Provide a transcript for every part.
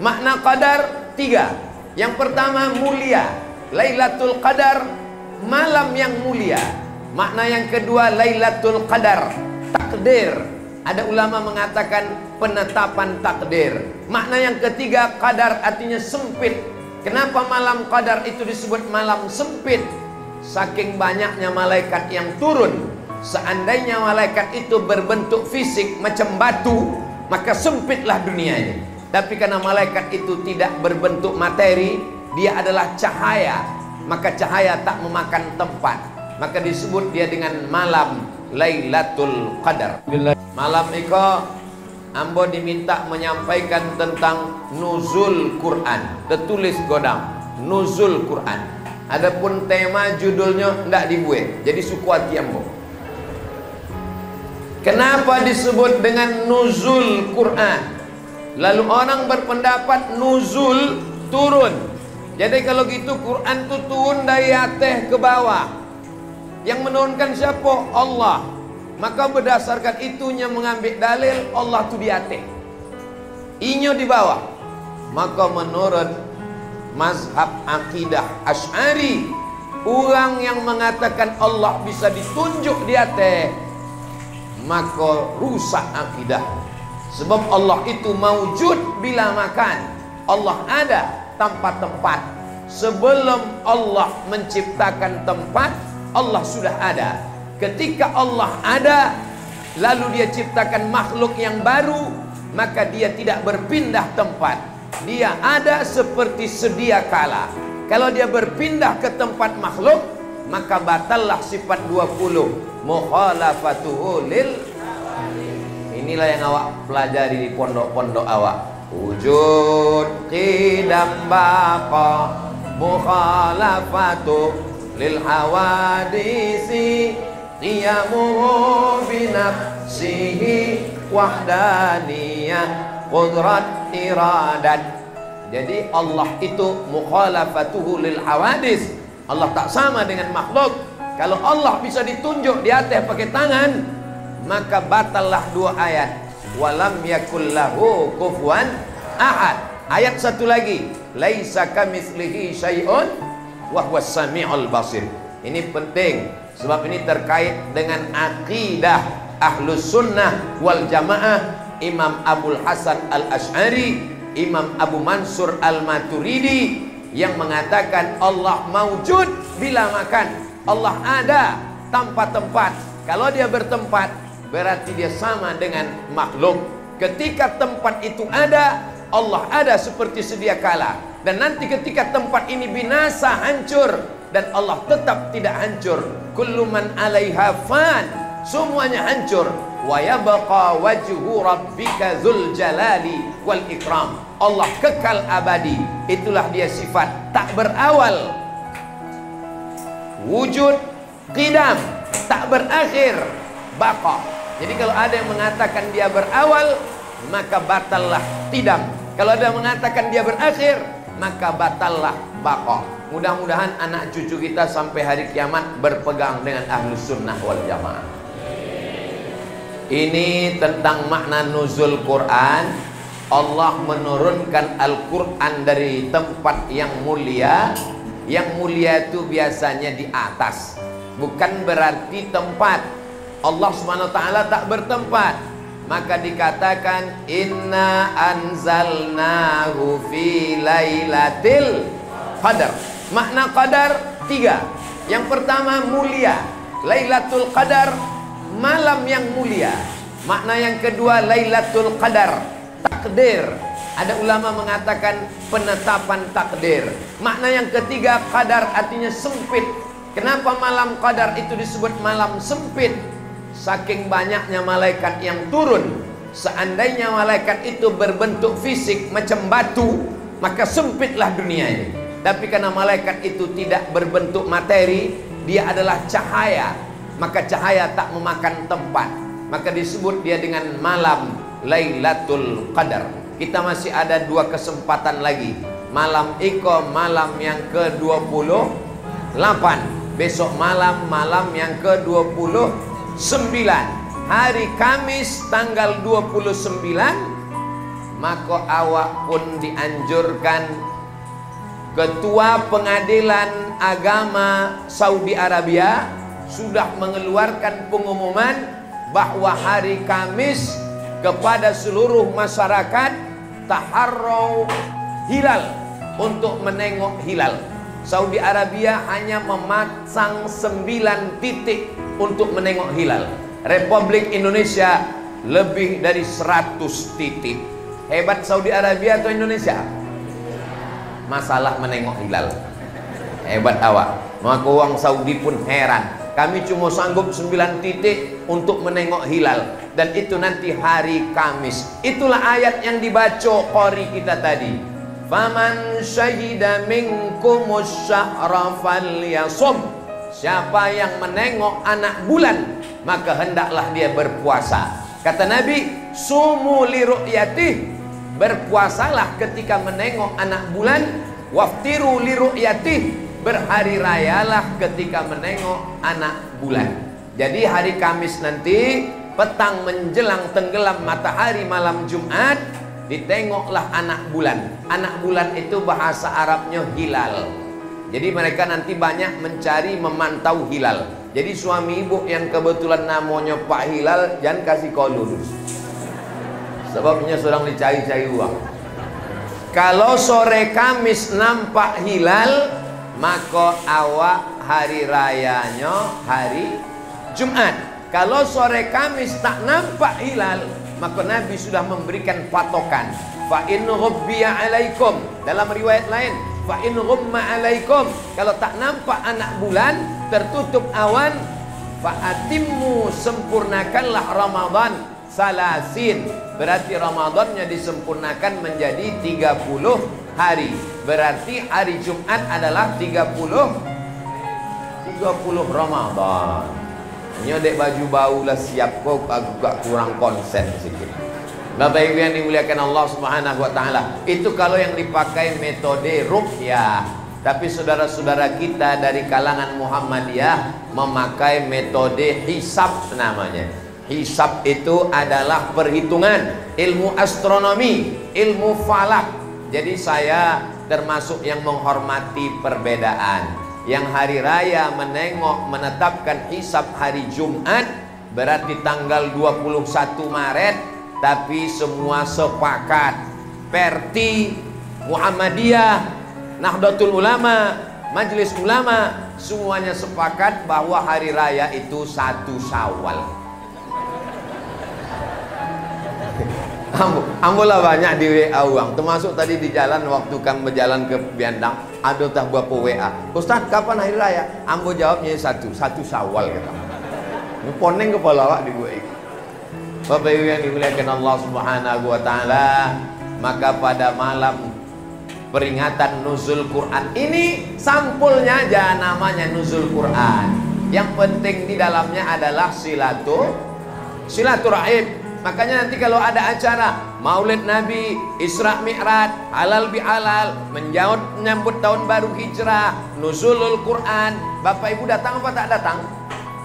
Makna qadar tiga. Yang pertama mulia, Lailatul Qadar, malam yang mulia. Makna yang kedua Lailatul Qadar, takdir. Ada ulama mengatakan penetapan takdir. Makna yang ketiga qadar, artinya sempit. Kenapa malam qadar itu disebut malam sempit? Saking banyaknya malaikat yang turun. Seandainya malaikat itu berbentuk fisik macam batu, maka sempitlah dunia ini. Tapi karena malaikat itu tidak berbentuk materi, dia adalah cahaya, maka cahaya tak memakan tempat, maka disebut dia dengan malam Lailatul Qadar. Malam iko ambo diminta menyampaikan tentang nuzul Quran, tertulis godam nuzul Quran. Adapun tema judulnya ndak dibuat, jadi suku hati ambo. Kenapa disebut dengan nuzul Quran? Lalu orang berpendapat nuzul turun. Jadi kalau gitu Quran itu turun dari atas ke bawah. Yang menurunkan siapa? Allah. Maka berdasarkan itunya mengambil dalil Allah itu di atas, inyo di bawah. Maka menurut mazhab akidah Asy'ari, orang yang mengatakan Allah bisa ditunjuk di atas, maka rusak akidah. Sebab Allah itu maujud bila makan. Allah ada tanpa tempat. Sebelum Allah menciptakan tempat, Allah sudah ada. Ketika Allah ada, lalu dia ciptakan makhluk yang baru, maka dia tidak berpindah tempat. Dia ada seperti sedia kala. Kalau dia berpindah ke tempat makhluk, maka batallah sifat 20 mukhalafatuhu lil. Inilah yang awak pelajari di pondok-pondok awak. Wujud qidam baqa mukhalafatu lil hawadisi qiyamuhu binafsihi wahdaniyah qudrat iradat. Jadi Allah itu mukhalafatuhu lil hawadis. Allah tak sama dengan makhluk. Kalau Allah bisa ditunjuk di atas pakai tangan, maka batallah dua ayat. Walam yakul lahu kufuwan ahad. Ayat satu lagi, laisa kamitslihi syai'un wa huwas samiul basir. Ini penting sebab ini terkait dengan akidah Ahlus Sunnah wal Jamaah. Imam Abul Hasan Al-Asy'ari, Imam Abu Mansur Al-Maturidi yang mengatakan Allah maujud bila makan. Allah ada tanpa tempat. Kalau dia bertempat, berarti dia sama dengan makhluk. Ketika tempat itu ada, Allah ada seperti sedia kala. Dan nanti ketika tempat ini binasa, hancur, dan Allah tetap tidak hancur. Kullu man 'alaiha fan, semuanya hancur. Wa yabqa wajhu rabbika dzul jalali wal ikram. Allah kekal abadi. Itulah dia sifat tak berawal. Wujud qidam, tak berakhir, baqa. Jadi kalau ada yang mengatakan dia berawal, maka batallah qidam. Kalau ada yang mengatakan dia berakhir, maka batallah baqa. Mudah-mudahan anak cucu kita sampai hari kiamat berpegang dengan Ahlus Sunnah wal Jamaah. Ini tentang makna nuzul Quran. Allah menurunkan Al-Quran dari tempat yang mulia. Yang mulia itu biasanya di atas, bukan berarti tempat. Allah Subhanahu wa ta'ala tak bertempat. Maka dikatakan inna anzalnahu fi lailatul qadar. Makna qadar tiga. Yang pertama mulia, Lailatul Qadar, malam yang mulia. Makna yang kedua Lailatul Qadar, takdir. Ada ulama mengatakan penetapan takdir. Makna yang ketiga qadar, artinya sempit. Kenapa malam qadar itu disebut malam sempit? Saking banyaknya malaikat yang turun. Seandainya malaikat itu berbentuk fisik macam batu, maka sempitlah dunia ini. Tapi karena malaikat itu tidak berbentuk materi, dia adalah cahaya, maka cahaya tak memakan tempat, maka disebut dia dengan malam Lailatul Qadar. Kita masih ada dua kesempatan lagi. Malam iko, malam yang ke-28. Besok malam, malam yang ke-29. Hari Kamis tanggal 29, maka awak pun dianjurkan, Ketua Pengadilan Agama Saudi Arabia sudah mengeluarkan pengumuman bahwa hari Kamis kepada seluruh masyarakat taharrau hilal, untuk menengok hilal. Saudi Arabia hanya memasang 9 titik untuk menengok hilal. Republik Indonesia lebih dari 100 titik. Hebat Saudi Arabia atau Indonesia? Masalah menengok hilal. Hebat awak. Maka orang Saudi pun heran. Kami cuma sanggup 9 titik untuk menengok hilal, dan itu nanti hari Kamis. Itulah ayat yang dibaca qari kita tadi. Faman syahida minkumus syahra falyasum. Siapa yang menengok anak bulan, maka hendaklah dia berpuasa. Kata Nabi, sumu li ru'yatih, berpuasalah ketika menengok anak bulan. Waftiru li ru'yatih, berhari rayalah ketika menengok anak bulan. Jadi hari Kamis nanti petang menjelang tenggelam matahari malam Jumat, ditengoklah anak bulan. Anak bulan itu bahasa Arabnya hilal. Jadi mereka nanti banyak mencari memantau hilal. Jadi suami ibu yang kebetulan namanya Pak Hilal, jangan kasih kolur, sebabnya sedang dicari-cari uang. Kalau sore Kamis nampak hilal, maka awak hari rayanya hari Jumat. Kalau sore Kamis tak nampak hilal, maka Nabi sudah memberikan patokan. Fa in ghubbiya alaikum, dalam riwayat lain, fa in ghumma alaikum, kalau tak nampak anak bulan, tertutup awan, fa atimmu, sempurnakanlah Ramadan salasin, berarti Ramadannya disempurnakan menjadi 30 hari. Berarti hari Jumat adalah 30 Ramadan. Nyodek baju bau lah siap kok, agak kurang konsen sedikit. Bapak Ibu yang dimuliakan Allah Subhanahu wa taala, itu kalau yang dipakai metode ruqyah. Tapi saudara-saudara kita dari kalangan Muhammadiyah memakai metode hisab namanya. Hisab itu adalah perhitungan, ilmu astronomi, ilmu falak. Jadi saya termasuk yang menghormati perbedaan. Yang hari raya menetapkan hisab hari Jumat, berarti tanggal 21 Maret. Tapi semua sepakat, Perti, Muhammadiyah, Nahdlatul Ulama, Majelis Ulama, semuanya sepakat bahwa hari raya itu 1 Syawal. Ambolah banyak di WA uang, termasuk tadi di jalan waktu kami berjalan ke Biandang, ada tak berapa WA, Ustaz kapan hari raya? Ambo jawabnya 1 Syawal kata. Poneng kepala awak di gue. Bapak Ibu yang dimuliakan Allah Subhanahu wa taala, maka pada malam peringatan nuzul Quran ini, sampulnya aja namanya nuzul Quran. Yang penting di dalamnya adalah silaturahim. Makanya nanti kalau ada acara Maulid Nabi, Isra Mi'raj, halal bihalal, menyambut tahun baru Hijrah, nuzulul Quran, Bapak Ibu datang apa tak datang?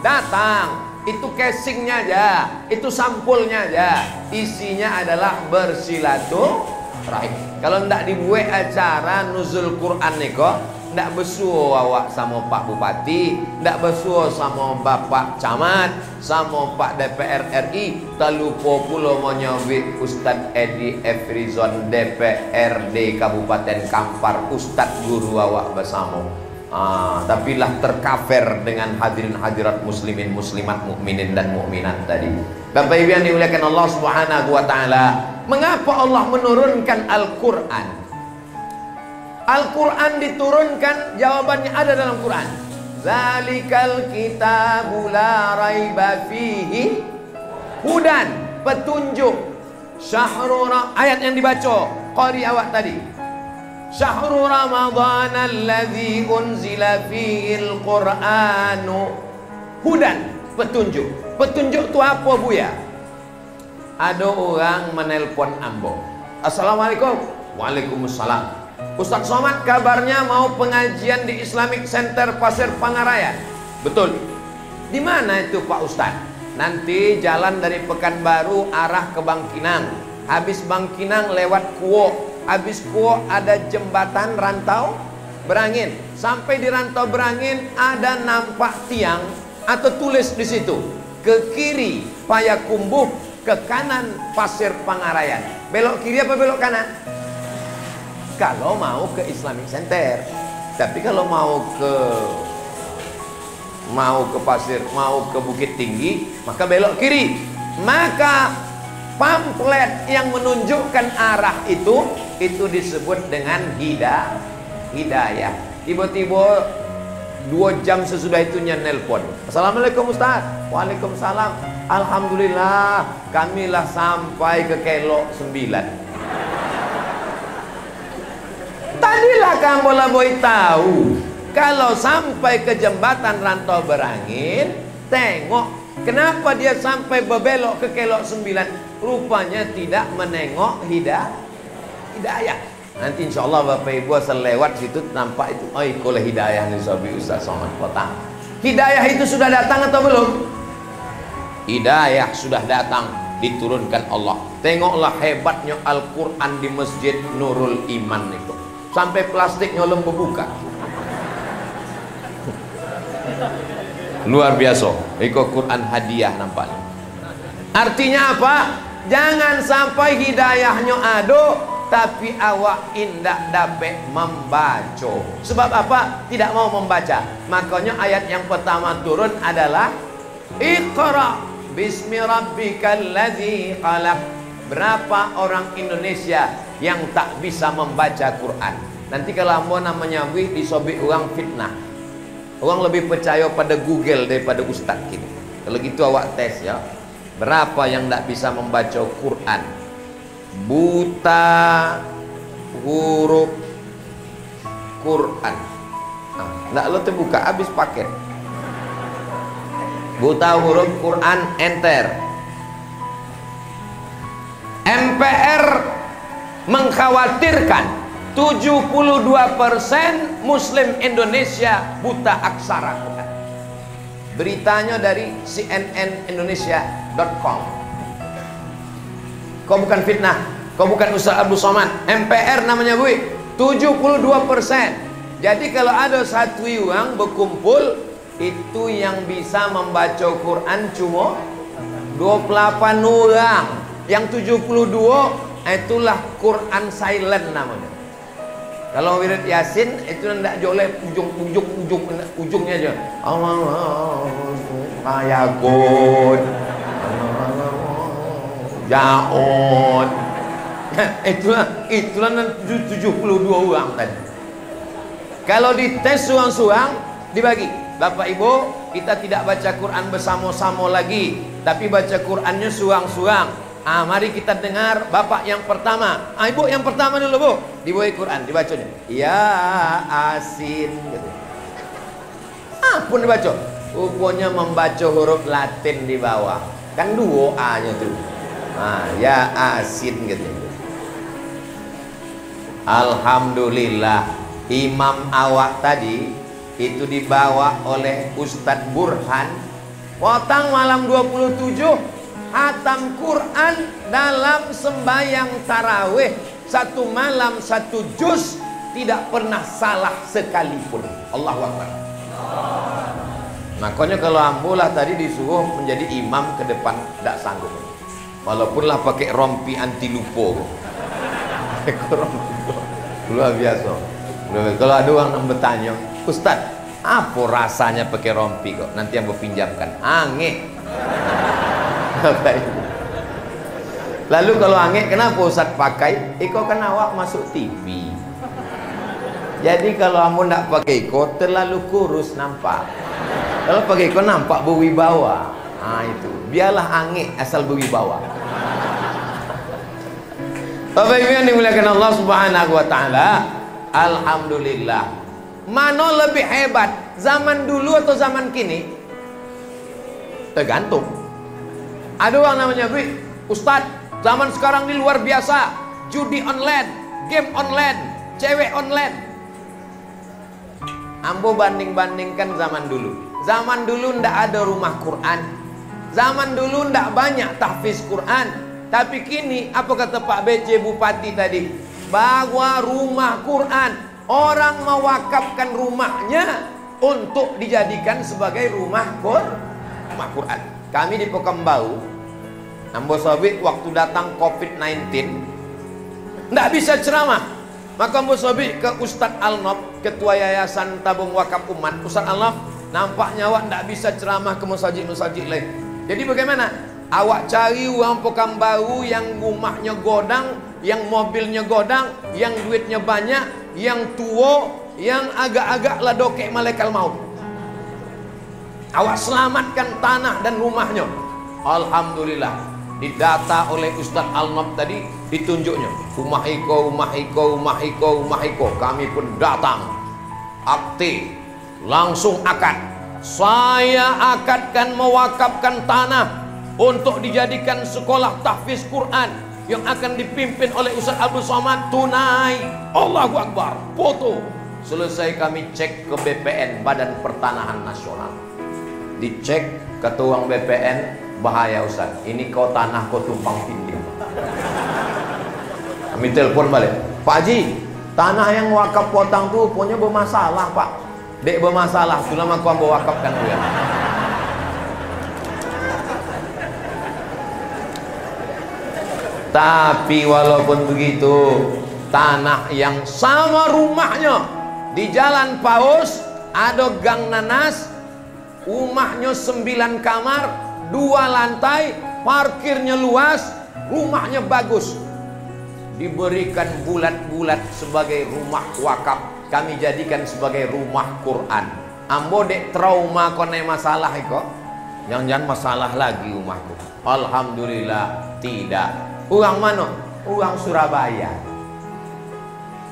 Datang. Itu casingnya aja, itu sampulnya aja. Isinya adalah bersilaturahim. Kalau ndak dibuat acara nuzul Quran nih kok, ndak besuo awak sama Pak Bupati, ndak besuo sama Bapak Camat, sama Pak DPR RI, tak lupa pula menyobi Ustadz Edi Efrizon DPRD Kabupaten Kampar, Ustadz guru awak bersama. Tapi lah tercover dengan hadirin hadirat muslimin muslimat mukminin dan mukminat tadi. Bapak Ibu yang dimuliakan Allah Subhanahu wa taala, mengapa Allah menurunkan Al-Qur'an? Al-Qur'an diturunkan, jawabannya ada dalam Quran. Zalikal kitabu la raiba fihi hudan, petunjuk. Syahrul, ayat yang dibaca qari awak tadi. Syahrul Ramadhan alladzi unzila fihil Qur'anu hudan, petunjuk. Petunjuk itu apa Buya? Ada orang menelpon ambo. Assalamualaikum. Waalaikumsalam. Ustaz Somad kabarnya mau pengajian di Islamic Center Pasir Pangarayan. Betul. Di mana itu Pak Ustaz? Nanti jalan dari Pekanbaru arah ke Bangkinang. Habis Bangkinang lewat Kuok. Habis Kuok ada jembatan Rantau Berangin. Sampai di Rantau Berangin ada nampak tiang atau tulis di situ. Ke kiri Payakumbuh, ke kanan Pasir Pangarayan. Belok kiri apa belok kanan? Kalau mau ke Islamic Center. Tapi kalau mau ke Pasir, mau ke Bukit Tinggi, maka belok kiri. Maka pamflet yang menunjukkan arah itu disebut dengan hidayah. Tiba-tiba 2 jam sesudah itunya nelpon. Assalamualaikum Ustaz. Waalaikumsalam. Alhamdulillah, kamilah sampai ke Kelok 9. Tadilah kamu boy tahu kalau sampai ke jembatan Rantau Berangin, tengok kenapa dia sampai berbelok ke Kelok 9. Rupanya tidak menengok hidayah. Nanti insya Allah Bapak Ibu asal lewat situ nampak itu. Oh, ikulah hidayah nih Sobi Ustaz Somad Kota. Hidayah itu sudah datang atau belum? Hidayah sudah datang, diturunkan Allah. Tengoklah hebatnya Al-Quran di Masjid Nurul Iman itu. Sampai plastiknya lembu buka. Luar biasa. Ikut Quran hadiah nampaknya. Artinya apa? Jangan sampai hidayahnya ada, tapi awak indak dapat membaca. Sebab apa? Tidak mau membaca. Makanya ayat yang pertama turun adalah Iqra bismi rabbikal ladzi khalaq. Berapa orang Indonesia yang tak bisa membaca Quran? Nanti kalau ambo namanya disobek orang fitnah. Orang lebih percaya pada Google daripada Ustaz gitu. Kalau gitu awak tes ya. Berapa yang tak bisa membaca Quran? Buta huruf Quran. Nah, lo terbuka habis paket. Buta huruf Quran, enter. MPR mengkhawatirkan 72% Muslim Indonesia buta aksara Quran. Beritanya dari cnnindonesia.com. Kau bukan fitnah, kau bukan Ustaz Abdul Somad. MPR namanya Bu, 72%. Jadi kalau ada satu orang berkumpul, itu yang bisa membaca Quran cuma 28 orang. Yang 72 itulah Quran silent namanya. Kalau wirid Yasin itu tidak jolek ujungnya aja. Allah ayagun jaon. Itulah 72 orang tadi. Kalau dites suang-suang dibagi. Bapak Ibu, kita tidak baca Quran bersama-sama lagi, tapi baca Qurannya suang-suang. Mari kita dengar bapak yang pertama. Ibu yang pertama dulu Bu, dibawa Quran, dibacanya ya asin gitu. Pun dibaca. Rupanya membaca huruf Latin di bawah. Kan 2 A-nya tuh. Ya asin gitu. Alhamdulillah, imam awak tadi itu dibawa oleh Ustadz Burhan. Potang malam 27 hatam Quran dalam sembahyang tarawih, 1 malam 1 juz, tidak pernah salah sekalipun. Allahu Akbar. Makanya kalau ambulah tadi disuruh menjadi imam ke depan, tidak sanggup. Walaupunlah pakai rompi anti lupa. Luar biasa. Kalau ada orang bertanya, Ustaz, apa rasanya pakai rompi kok? Nanti yang berpinjamkan angin. Lalu kalau angin, kenapa Ustaz pakai? Iko kan awak masuk TV. Jadi kalau kamu nak pakai iko terlalu kurus nampak. Kalau pakai iko nampak berwibawa. Itu. Biarlah angin asal berwibawa. Bapak Ibu yang dimuliakan Allah Subhanahu wa taala, alhamdulillah. Mana lebih hebat, zaman dulu atau zaman kini? Tergantung. Ada orang namanya Ustadz, zaman sekarang ini luar biasa. Judi online, game online, cewek online. Ambo banding-bandingkan zaman dulu. Zaman dulu ndak ada rumah Quran. Zaman dulu ndak banyak tahfiz Quran. Tapi kini apa kata Pak BC Bupati tadi? Bahwa rumah Quran, orang mewakafkan rumahnya untuk dijadikan sebagai rumah Quran. Kami di Pekanbaru, Ambo Sobit waktu datang COVID-19 nggak bisa ceramah. Maka Ambo Sobit ke Ustadz Alnof, Ketua Yayasan Tabung Wakaf Umat. Ustadz Alnof, nampaknya awak nggak bisa ceramah ke masjid-masjid lain. Jadi bagaimana? Awak cari orang Pekanbaru yang rumahnya godang, yang mobilnya godang, yang duitnya banyak, yang tua, yang agak-agak lah dokek malaikat maut. Awak selamatkan tanah dan rumahnya. Alhamdulillah, didata oleh Ustadz Alnof tadi, ditunjuknya rumah iko, rumah iko, rumah iko, rumah iko. Kami pun datang, aktif, langsung akad. Saya akadkan mewakafkan tanah untuk dijadikan sekolah tahfiz Quran yang akan dipimpin oleh Ustaz Abdul Somad tunai. Allahu Akbar. Foto. Selesai kami cek ke BPN, Badan Pertanahan Nasional. Dicek ketua BPN, bahaya Ustaz. Ini kau tanah kau tumpang tindih. Kami telepon balik. Pak Haji, tanah yang wakaf potang tuh punya bermasalah Pak. Dek bermasalah, sudah aku ambil wakafkan dia. Tapi walaupun begitu, tanah yang sama rumahnya di Jalan Paus, ada gang nanas, rumahnya 9 kamar, 2 lantai, parkirnya luas, rumahnya bagus, diberikan bulat-bulat sebagai rumah wakaf. Kami jadikan sebagai rumah Quran. Ambo dek trauma kone masalah iko. Jangan-jangan masalah lagi rumahku. Alhamdulillah tidak. Uang mana? Uang Surabaya.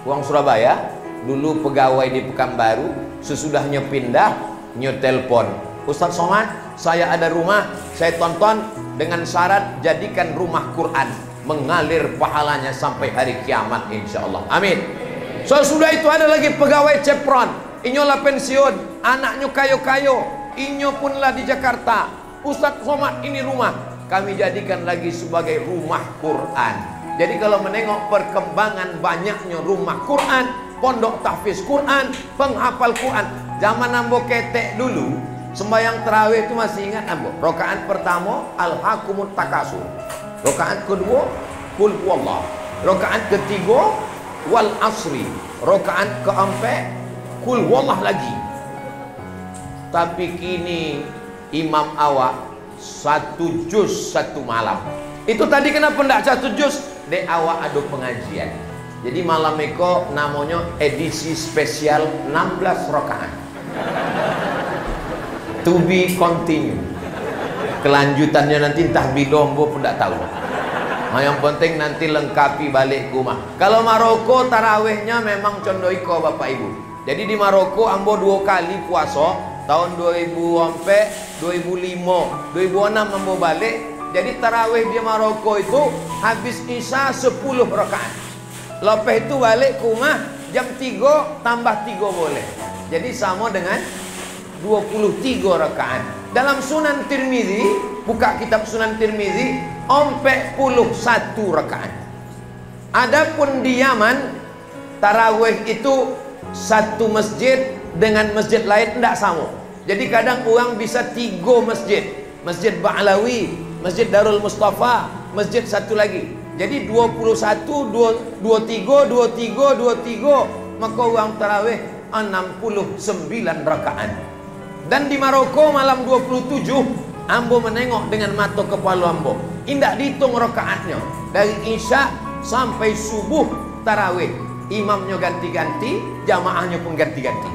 Uang Surabaya. Dulu pegawai di Pekanbaru, sesudahnya pindah, nyetelpon. Ustaz Somad, saya ada rumah, saya tonton dengan syarat jadikan rumah Quran, mengalir pahalanya sampai hari kiamat insyaallah. Amin. So sudah itu ada lagi pegawai Chevron, inyolah pensiun, anaknya kayo-kayo, inyo pun lah di Jakarta. Ustaz Somad, ini rumah kami jadikan lagi sebagai rumah Quran. Jadi kalau menengok perkembangan banyaknya rumah Quran, pondok tahfiz Quran, penghafal Quran. Zaman ambo ketek dulu, sembahyang tarawih itu masih ingat ambo. Rakaat pertama Al-Hakumut Takasur. Rakaat kedua Qul Huwallah. Rakaat ketiga Wal Asri. Rakaat keempat Qul Huwallah lagi. Tapi kini imam awak 1 juz 1 malam. Itu tadi kenapa enggak 1 juz? Dek awak ada pengajian. Jadi malam itu namanya edisi spesial 16 rakaat. To be continue. Kelanjutannya nanti entah bidombo pun enggak tahu. Yang penting nanti lengkapi balik ke rumah. Kalau Maroko tarawihnya memang condoiko Bapak Ibu. Jadi di Maroko ambo 2 kali puasa, tahun 2004, 2005, 2006 ambo balik. Jadi tarawih di Maroko itu habis Isya 10 rakaat. Lepas itu balik ke rumah jam 3 tambah 3 boleh. Jadi sama dengan 23 rakaat. Dalam Sunan Tirmizi, buka kitab Sunan Tirmizi, 41 rakaat. Adapun di Yaman, tarawih itu satu masjid dengan masjid lain tidak sama. Jadi kadang orang bisa 3 masjid. Masjid Ba'lawi, Masjid Darul Mustafa, masjid satu lagi. Jadi 21, 23, 23, 23, maka orang tarawih 69 rakaat. Dan di Maroko malam 27, ambo menengok dengan mata kepala ambo. Indak dihitung rakaatnya. Dari Isya sampai subuh tarawih. Imamnya ganti-ganti, jamaahnya pun ganti-ganti.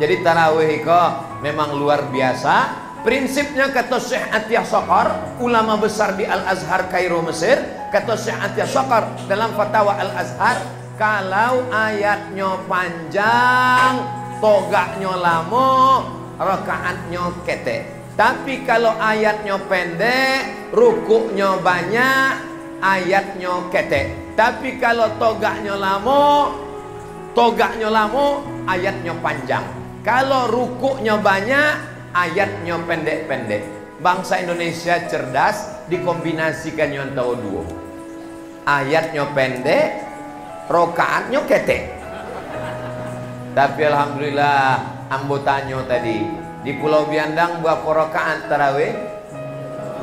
Jadi tarawih itu memang luar biasa. Prinsipnya kata Syekh Atiyah Saqar, ulama besar di Al-Azhar Kairo Mesir, kata Syekh Atiyah Saqar dalam fatwa Al-Azhar, kalau ayatnya panjang, togaknya lama, rakaatnya ketek. Tapi kalau ayatnya pendek, rukuknya banyak, ayatnya ketek. Tapi kalau togaknya lama, ayatnya panjang. Kalau rukuknya banyak, ayatnya pendek-pendek. bangsa Indonesia cerdas dikombinasikan yang tahu dua. Ayatnya pendek, rokaatnya ketek. Tapi alhamdulillah ambo tanyo tadi di Pulau Biandang berapa rakaat tarawih?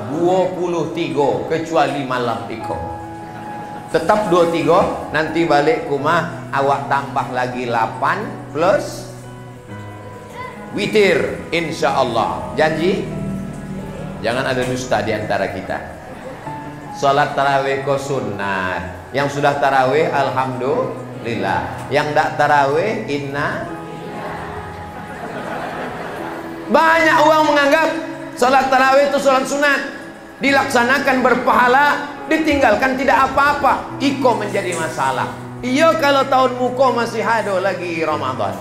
23 kecuali malam iko. Tetap 23, nanti balik rumah awak tambah lagi 8 plus witir insyaallah. Janji? Jangan ada dusta di antara kita. Salat tarawih ko sunat. Yang sudah tarawih alhamdulillah. Yang tak tarawih inna. Banyak orang menganggap salat tarawih itu salat sunat, dilaksanakan berpahala, ditinggalkan tidak apa-apa. Iko menjadi masalah. Iya kalau tahun muko masih ada lagi Ramadan.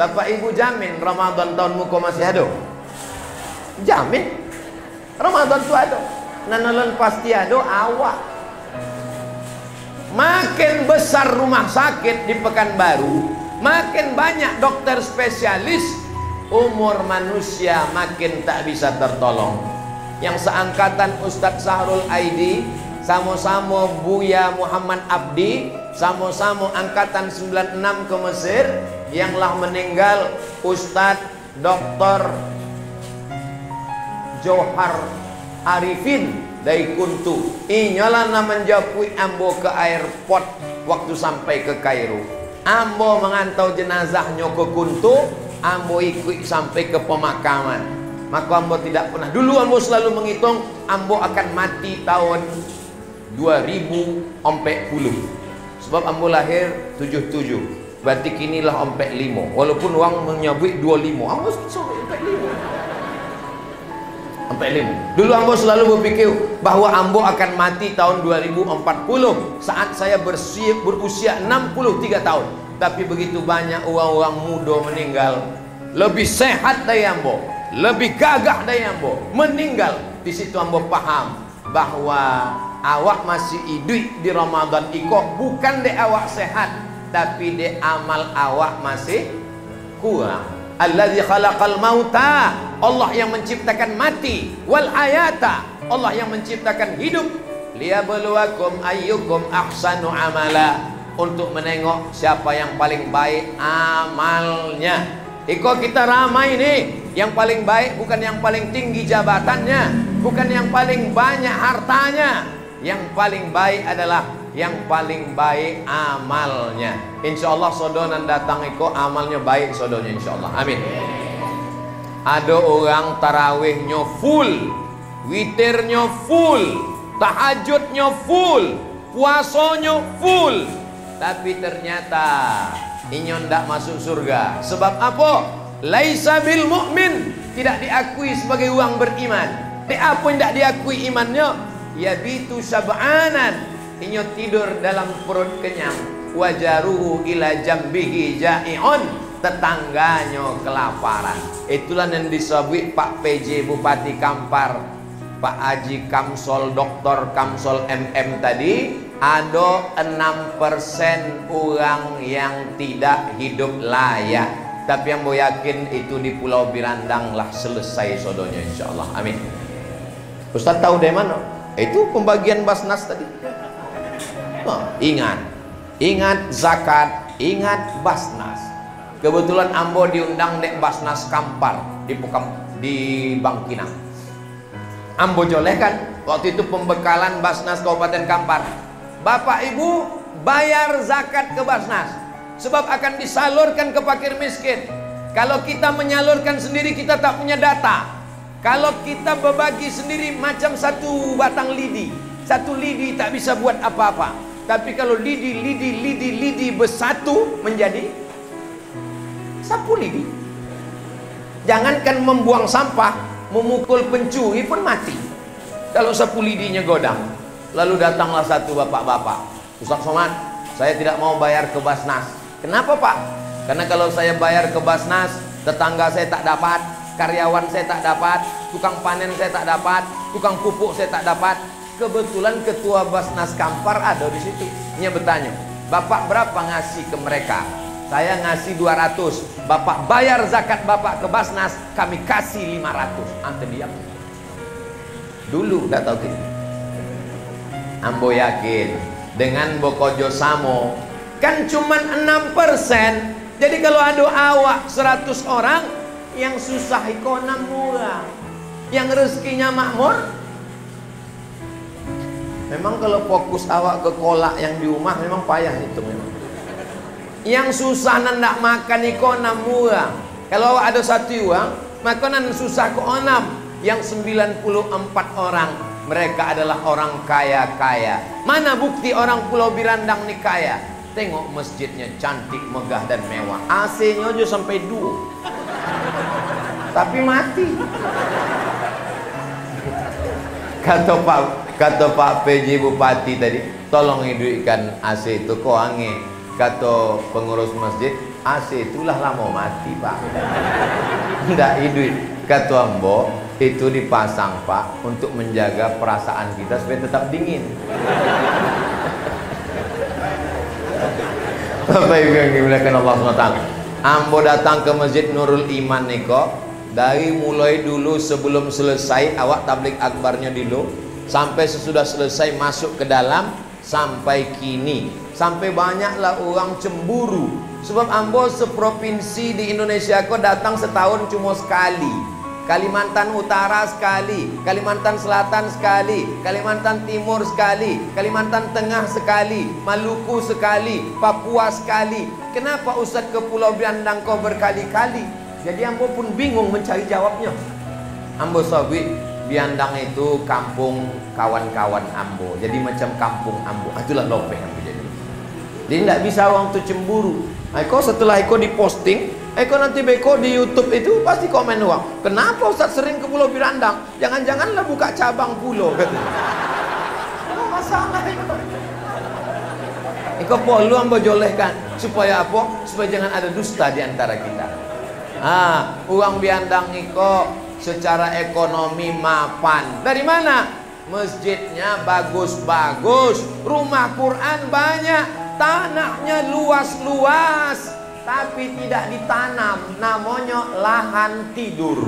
Bapak ibu jamin Ramadan tahun muko masih ada? Jamin Ramadan itu ada. Nanalan pasti ada awak. Makin besar rumah sakit di Pekanbaru, makin banyak dokter spesialis, umur manusia makin tak bisa tertolong. Yang seangkatan Ustadz Sahrul Aidi, sama-sama Buya Muhammad Abdi, sama-sama angkatan 96 ke Mesir, yang telah meninggal Ustadz Dr. Johar Arifin dari Kuntu. Inyalah nama menjapui ambo ke airport waktu sampai ke Kairo. Ambo mengantau jenazahnya ke Kuntu, ambo ikut sampai ke pemakaman. Maka ambo tidak pernah, dulu ambo selalu menghitung ambo akan mati tahun 2040. Sebab ambo lahir 77, berarti kinilah 45. Walaupun orang menyebut 25, ambo sampai 45. Dulu ambo selalu berpikir bahwa ambo akan mati tahun 2040 saat saya berusia 63 tahun. Tapi begitu banyak orang-orang muda meninggal, lebih sehat dari ambo, lebih gagah dari ambo, meninggal. Di situ ambo paham bahwa awak masih hidup di Ramadan iko bukan de awak sehat, tapi de amal awak masih kurang. Alladzi khalaqal mauta, Allah yang menciptakan mati, wal hayata, Allah yang menciptakan hidup, liyabluwakum ayyukum ahsanu amala, untuk menengok siapa yang paling baik amalnya. Iko kita ramai nih, yang paling baik bukan yang paling tinggi jabatannya, bukan yang paling banyak hartanya. Yang paling baik adalah yang paling baik amalnya. Insya Allah sodonan datang iko amalnya baik sodonya insya Allah. Amin. Ada orang tarawihnya full, witirnya full, tahajudnya full, puasanya full, tapi ternyata inyo ndak masuk surga. Sebab apa? Laisa bil mu'min, tidak diakui sebagai orang beriman. Apa yang tidak diakui imannya? Yabitu sab'anan, inyo tidur dalam perut kenyang, wajaruhu ila jambihi ja'i'un, tetangganya kelaparan. Itulah yang disebut Pak PJ Bupati Kampar, Pak Haji Kamsol, Doktor Kamsol MM tadi, ada 6% orang yang tidak hidup layak. Tapi yang mau yakin itu di Pulau Birandang lah selesai sodonya insyaallah. Amin. Ustaz tahu dari mana? Itu pembagian basnas tadi. Oh, ingat zakat, ingat basnas. Kebetulan ambo diundang dek basnas Kampar di Bangkinang. Ambo jolehkan waktu itu pembekalan basnas Kabupaten Kampar. Bapak Ibu bayar zakat ke basnas, sebab akan disalurkan ke fakir miskin. Kalau kita menyalurkan sendiri kita tak punya data. Kalau kita berbagi sendiri macam satu batang lidi, satu lidi tak bisa buat apa-apa. Tapi kalau lidi bersatu menjadi sapu lidi. Jangankan membuang sampah, memukul pencuri pun mati kalau sapu lidinya godam. Lalu datanglah satu bapak-bapak, Ustaz Somad, saya tidak mau bayar ke basnas. Kenapa Pak? Karena kalau saya bayar ke basnas, tetangga saya tak dapat, karyawan saya tak dapat, tukang panen saya tak dapat, tukang pupuk saya tak dapat. Kebetulan ketua Basnas Kampar ada di situ. Dia bertanya, Bapak berapa ngasih ke mereka? Saya ngasih 200. Bapak bayar zakat Bapak ke Basnas, kami kasih 500. Ante diam. Dulu nggak tahu gitu. Ambo yakin dengan Bokojo Samo kan cuman 6%. Jadi kalau ada awak 100 orang, yang susah iko 6 orang, yang rezekinya makmur. Memang kalau fokus awak ke kolak yang di rumah memang payah itu memang. Yang susah nendak makan iko 6 orang. Kalau awak ada 1 orang, makanan susah ko 6. Yang 94 orang mereka adalah orang kaya-kaya. Mana bukti orang Pulau Birandang nih kaya? Tengok masjidnya cantik, megah dan mewah. AC-nya aja sampai 2. Tapi mati. Kata Pak PJ Bupati tadi, tolong hidupkan AC itu kok angin. Kata pengurus masjid, AC itulah lama mati Pak. Tidak hidup. Kata Ambo, itu dipasang Pak untuk menjaga perasaan kita supaya tetap dingin. Bapak Ibu yang dimuliakan Allah SWT, Ambo datang ke Masjid Nurul Iman niko, dari mulai dulu sebelum selesai awak tablik akbarnya dulu, sampai sesudah selesai masuk ke dalam, sampai kini, sampai banyaklah orang cemburu. Sebab Ambo seprovinsi di Indonesia kok datang setahun cuma sekali. Kalimantan Utara sekali, Kalimantan Selatan sekali, Kalimantan Timur sekali, Kalimantan Tengah sekali, Maluku sekali, Papua sekali. Kenapa Ustaz ke Pulau Biandang kau berkali-kali? Jadi Ambo pun bingung mencari jawabnya. Ambo sabit, Biandang itu kampung kawan-kawan Ambo, jadi macam kampung Ambo. Itulah lopeh Ambo jadi. Jadi tidak bisa orang tu cemburu. Eko setelah Eko diposting, Eko nanti beko di YouTube itu pasti komen uang. Kenapa Ustaz sering ke Pulau Birandang? Jangan-janganlah buka cabang pulau. Oh, masalah itu. Eko perlu Ambo jolehkan supaya apa? Supaya jangan ada dusta di antara kita. Uang Biandang Eko secara ekonomi mapan. Dari mana? Masjidnya bagus-bagus, rumah Quran banyak, tanahnya luas-luas, tapi tidak ditanam, namanya lahan tidur.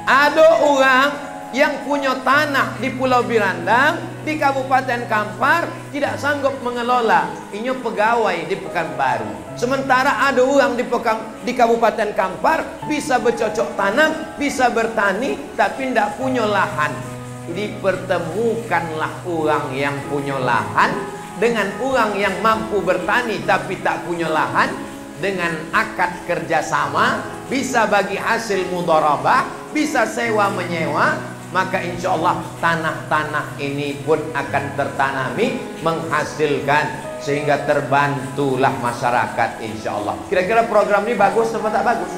Ada orang yang punya tanah di Pulau Birandang, di Kabupaten Kampar, tidak sanggup mengelola. Ini pegawai di Pekanbaru. Sementara ada orang di Kabupaten Kampar bisa bercocok tanam, bisa bertani, tapi tidak punya lahan. Dipertemukanlah orang yang punya lahan dengan orang yang mampu bertani tapi tak punya lahan. Dengan akad kerjasama, bisa bagi hasil mudharabah, bisa sewa menyewa, maka insya Allah tanah-tanah ini pun akan tertanami, menghasilkan, sehingga terbantulah masyarakat insya Allah. Kira-kira program ini bagus atau tak bagus?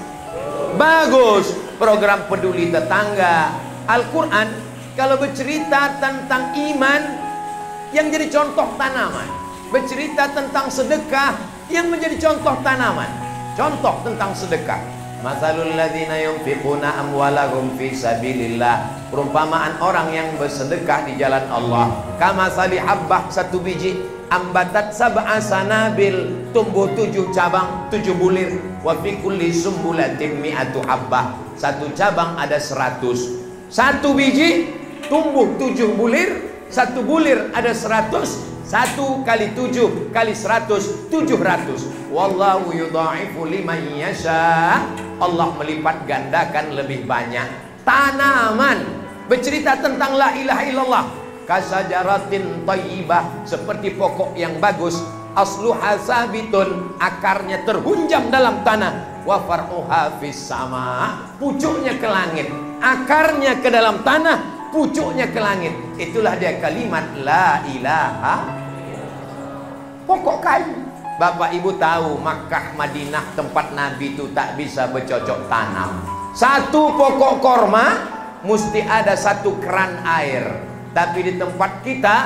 Bagus. Program peduli tetangga. Al-Quran kalau bercerita tentang iman yang jadi contoh tanaman, bercerita tentang sedekah yang menjadi contoh tanaman, contoh tentang sedekah. Masalul ladzina yunfiquna amwalahum fi sabilillah, perumpamaan orang yang bersedekah di jalan Allah. Kamasali habbah, satu biji, ambatat sab'a sanabil, tumbuh 7 cabang, 7 bulir. Wa fi kulli sumbulatin mi'atu habbah, satu cabang ada 100. Satu biji tumbuh 7 bulir, satu bulir ada 100. 1 kali 7 kali 100, 700. Wallahu yudha'ifu liman yasha. Allah melipat gandakan lebih banyak. Tanaman bercerita tentang la ilaha illallah. Kasajaratin thayyibah, seperti pokok yang bagus. Asluha sabitun, akarnya terhunjam dalam tanah. Wa far'uha fis sama, pucuknya ke langit. Akarnya ke dalam tanah, pucuknya ke langit. Itulah dia kalimat la ilaha. Pokok kayu. Bapak Ibu tahu Makkah Madinah tempat Nabi itu tak bisa bercocok tanam. Satu pokok korma mesti ada 1 keran air. Tapi di tempat kita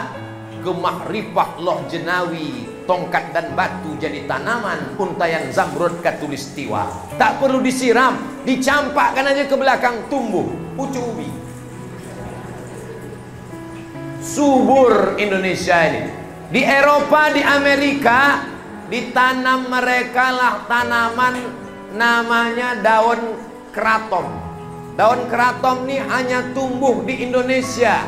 gemah rifah loh jenawi, tongkat dan batu jadi tanaman, untayan zamrud katulistiwa. Tak perlu disiram, dicampakkan aja ke belakang, tumbuh pucuk ubi. Subur Indonesia ini. Di Eropa, di Amerika, ditanam mereka lah tanaman namanya daun keraton. Daun keraton ini hanya tumbuh di Indonesia.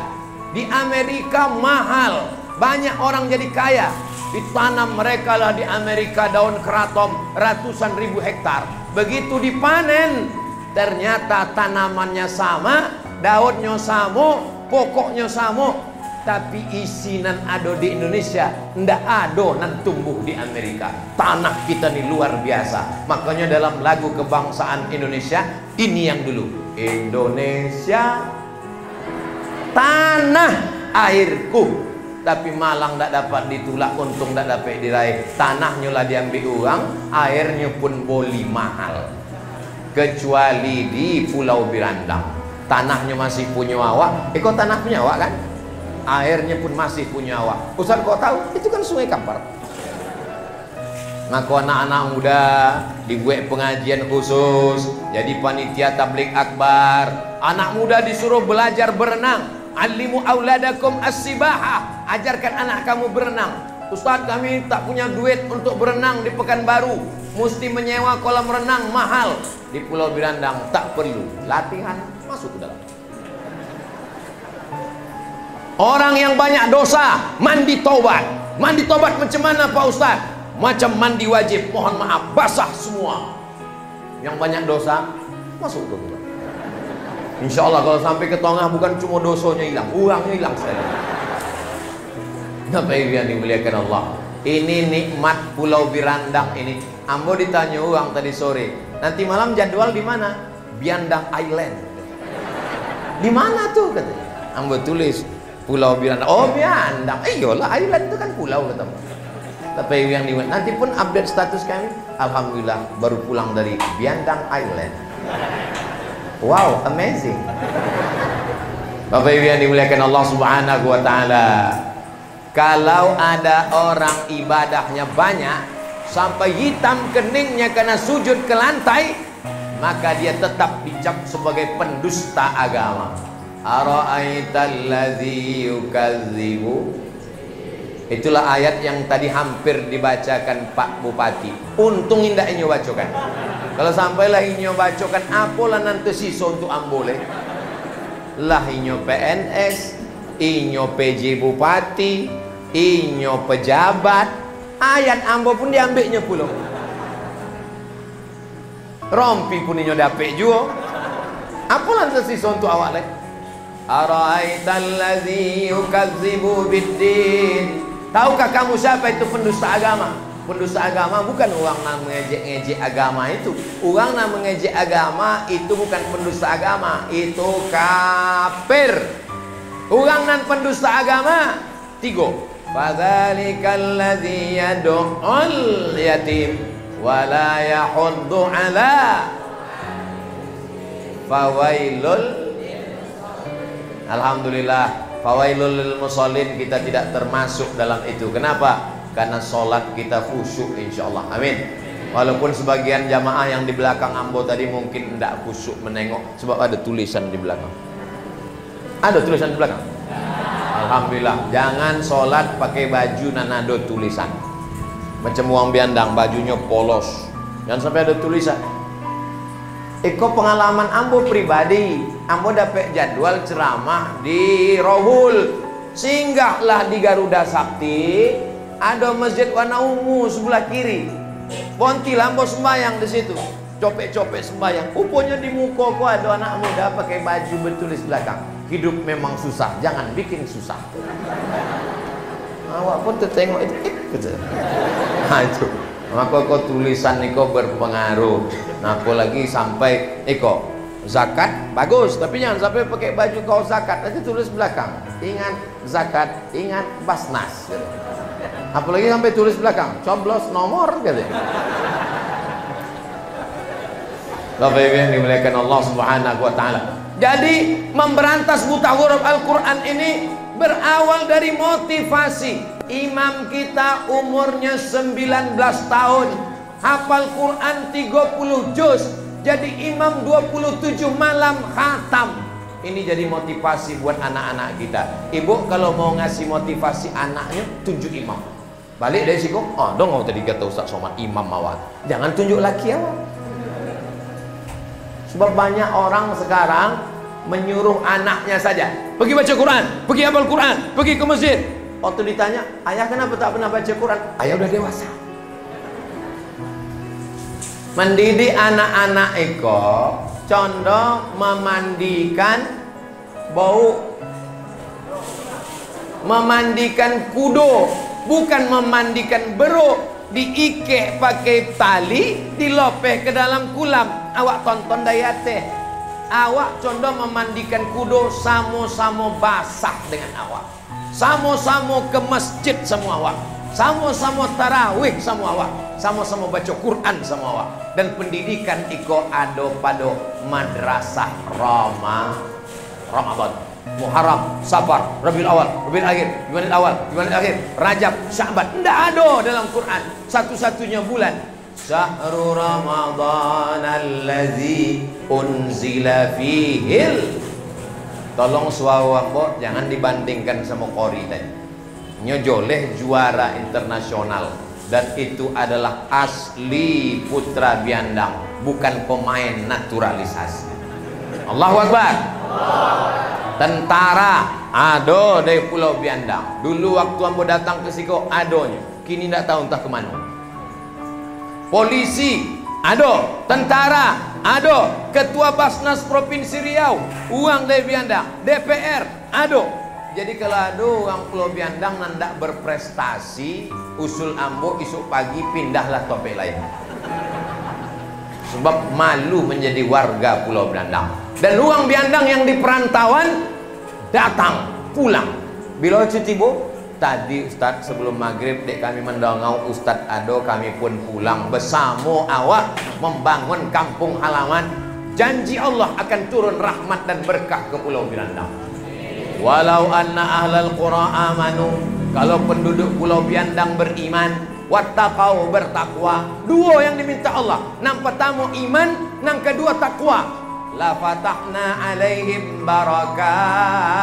Di Amerika mahal, banyak orang jadi kaya. Ditanam mereka lah di Amerika daun keraton ratusan ribu hektar. Begitu dipanen, ternyata tanamannya sama, daunnya sama, pokoknya sama, tapi isinan ada di Indonesia, ndak ada nan tumbuh di Amerika. Tanah kita nih luar biasa. Makanya dalam lagu kebangsaan Indonesia ini yang dulu, Indonesia tanah airku. Tapi malang ndak dapat ditulak, untung ndak dapat diraih. Tanahnya lah diambil orang, airnya pun boleh mahal. Kecuali di Pulau Birandang, tanahnya masih punya awak. Kok tanah punya awak kan? Airnya pun masih punya awak. Ustaz kok tahu? Itu kan Sungai Kampar. Maka anak-anak muda dibuat pengajian khusus, jadi panitia tabligh akbar. Anak muda disuruh belajar berenang. Alimu auladakum as-sibahah. Ajarkan anak kamu berenang. Ustaz, kami tak punya duit untuk berenang di Pekanbaru, mesti menyewa kolam renang mahal. Di Pulau Birandang tak perlu, latihan masuk ke dalam. Orang yang banyak dosa mandi tobat. Mandi tobat macam mana Pak Ustaz? Macam mandi wajib, mohon maaf, basah semua. Yang banyak dosa masuk ke dalam. Insya Allah kalau sampai ke tengah bukan cuma dosanya hilang, uangnya hilang sekali. Bapak Ibu yang dimuliakan Allah, ini nikmat Pulau Birandang ini. Ambo ditanya uang tadi sore, nanti malam jadwal di mana? Biandang Island. Di mana tuh katanya? Ambo tulis Pulau Birandang. Oh Biandang, iyalah Island itu kan pulau kata. Bapak Ibu yang dimuliakan, nanti pun update status kami. Alhamdulillah baru pulang dari Biandang Island. Wow, amazing. Bapak Ibu yang dimuliakan Allah Subhanahu wa taala. Kalau ada orang ibadahnya banyak sampai hitam keningnya karena sujud ke lantai, maka dia tetap dicap sebagai pendusta agama. Ara'aital ladzi yukadzibu. Itulah ayat yang tadi hampir dibacakan Pak Bupati. Untung indah ini bacakan. Kalau sampailah inyo bacokan apalah nanti sisa untuk ambole. Lah inyo PNS, inyo PJ Bupati, inyo pejabat, ayat ambo pun diambilnya pulau. Rompi pun inyo dapet juga. Apalah nanti sisa untuk awak leh. Ara'aital ladzi yukadzibu biddin. Tahukah kamu siapa itu pendusta agama? Pendusta agama bukan orang yang mengejek-ngejek agama itu. Orang yang mengejek agama itu bukan pendusta agama, itu kafir. Orang yang pendusta agama tiga. Fadzalikal ladzi yad'ul yatim wa la yahuddu ala fawailul. Alhamdulillah, fawailul lil musallin kita tidak termasuk dalam itu. Kenapa? Karena sholat kita khusyuk insyaallah, amin. Walaupun sebagian jamaah yang di belakang ambo tadi mungkin tidak khusyuk menengok, sebab ada tulisan di belakang. Ada tulisan di belakang? Alhamdulillah. Jangan sholat pakai baju nanado tulisan. Macam uang biandang, bajunya polos. Jangan sampai ada tulisan. Iko pengalaman ambo pribadi, ambo dapat jadwal ceramah di Rohul, singgahlah di Garuda Sakti. Ada masjid warna ungu sebelah kiri. Bonti lambo sembayang di situ. Copek-copek sembayang. Rupanya di muka kok ada anak muda pakai baju bertulis belakang. Hidup memang susah, jangan bikin susah. Awak pun tertengok itu, gitu. Nah itu. Maka kok tulisan niko berpengaruh. Nah aku lagi sampai iko zakat bagus, tapi jangan sampai pakai baju kau zakat. Nanti tulis belakang. Ingat zakat, ingat Basnas. Gitu. Apalagi sampai tulis belakang coblos nomor gitu. Bapak Ibu yang dimuliakan Allah Subhanahu wa taala. Jadi memberantas buta huruf Al-Qur'an ini berawal dari motivasi. Imam kita umurnya 19 tahun, hafal Quran 30 juz, jadi imam 27 malam khatam. Ini jadi motivasi buat anak-anak kita. Ibu kalau mau ngasih motivasi anaknya, tunjuk imam. Balik dari situ, oh dong, tadi kata Ustaz Somad imam awal. Jangan tunjuk laki awal. Sebab banyak orang sekarang menyuruh anaknya saja, pergi baca Quran, pergi hafal Quran, pergi ke masjid. Waktu ditanya, ayah kenapa tak pernah baca Quran? Ayah udah dewasa. Mendidik anak-anak eko condong memandikan bau, memandikan kudo, bukan memandikan beruk. Diikek pakai tali, dilopeh ke dalam kulam. Awak tonton dayate. Awak condong memandikan kudo, sama-sama basah dengan awak, sama-sama ke masjid semua awak, sama-sama tarawih semua awak, sama-sama baca Quran semua awak. Dan pendidikan iko ado pada madrasah Ramadan, Muharram, Safar, Rabiul Awal, Rabiul Akhir, Jumadil Awal, Jumadil Akhir, Rajab, Sya'ban. Tidak ada dalam Quran. Satu-satunya bulan Syahrul Ramadan allazi unzila fihil. Tolong suawambo jangan dibandingkan sama Qori tadi. Nyojoleh juara internasional, dan itu adalah asli putra Biandang, bukan pemain naturalisasi. Allahu Akbar. Tentara ado dari Pulau Biandang. Dulu waktu ambo datang ke Siko adonya, kini tidak tahu entah kemana. Polisi ado, tentara ado, ketua Basnas Provinsi Riau uang dari Biandang, DPR ado. Jadi kalau ada orang Pulau Biandang nandak berprestasi, usul ambo isuk pagi pindahlah topik lain. Sebab malu menjadi warga Pulau Biandang. Dan uang Biandang yang di perantauan datang pulang. Bila cuti bu, tadi Ustadz sebelum maghrib dek kami mendongau Ustadz ado, kami pun pulang bersama awak membangun kampung halaman. Janji Allah akan turun rahmat dan berkah ke Pulau Biandang. Walau anna ahlal qura amanu, kalau penduduk Pulau Biandang beriman, wattaqau bertakwa, dua yang diminta Allah. Nang pertama iman, nang kedua takwa. La fatahna alaihim barakat.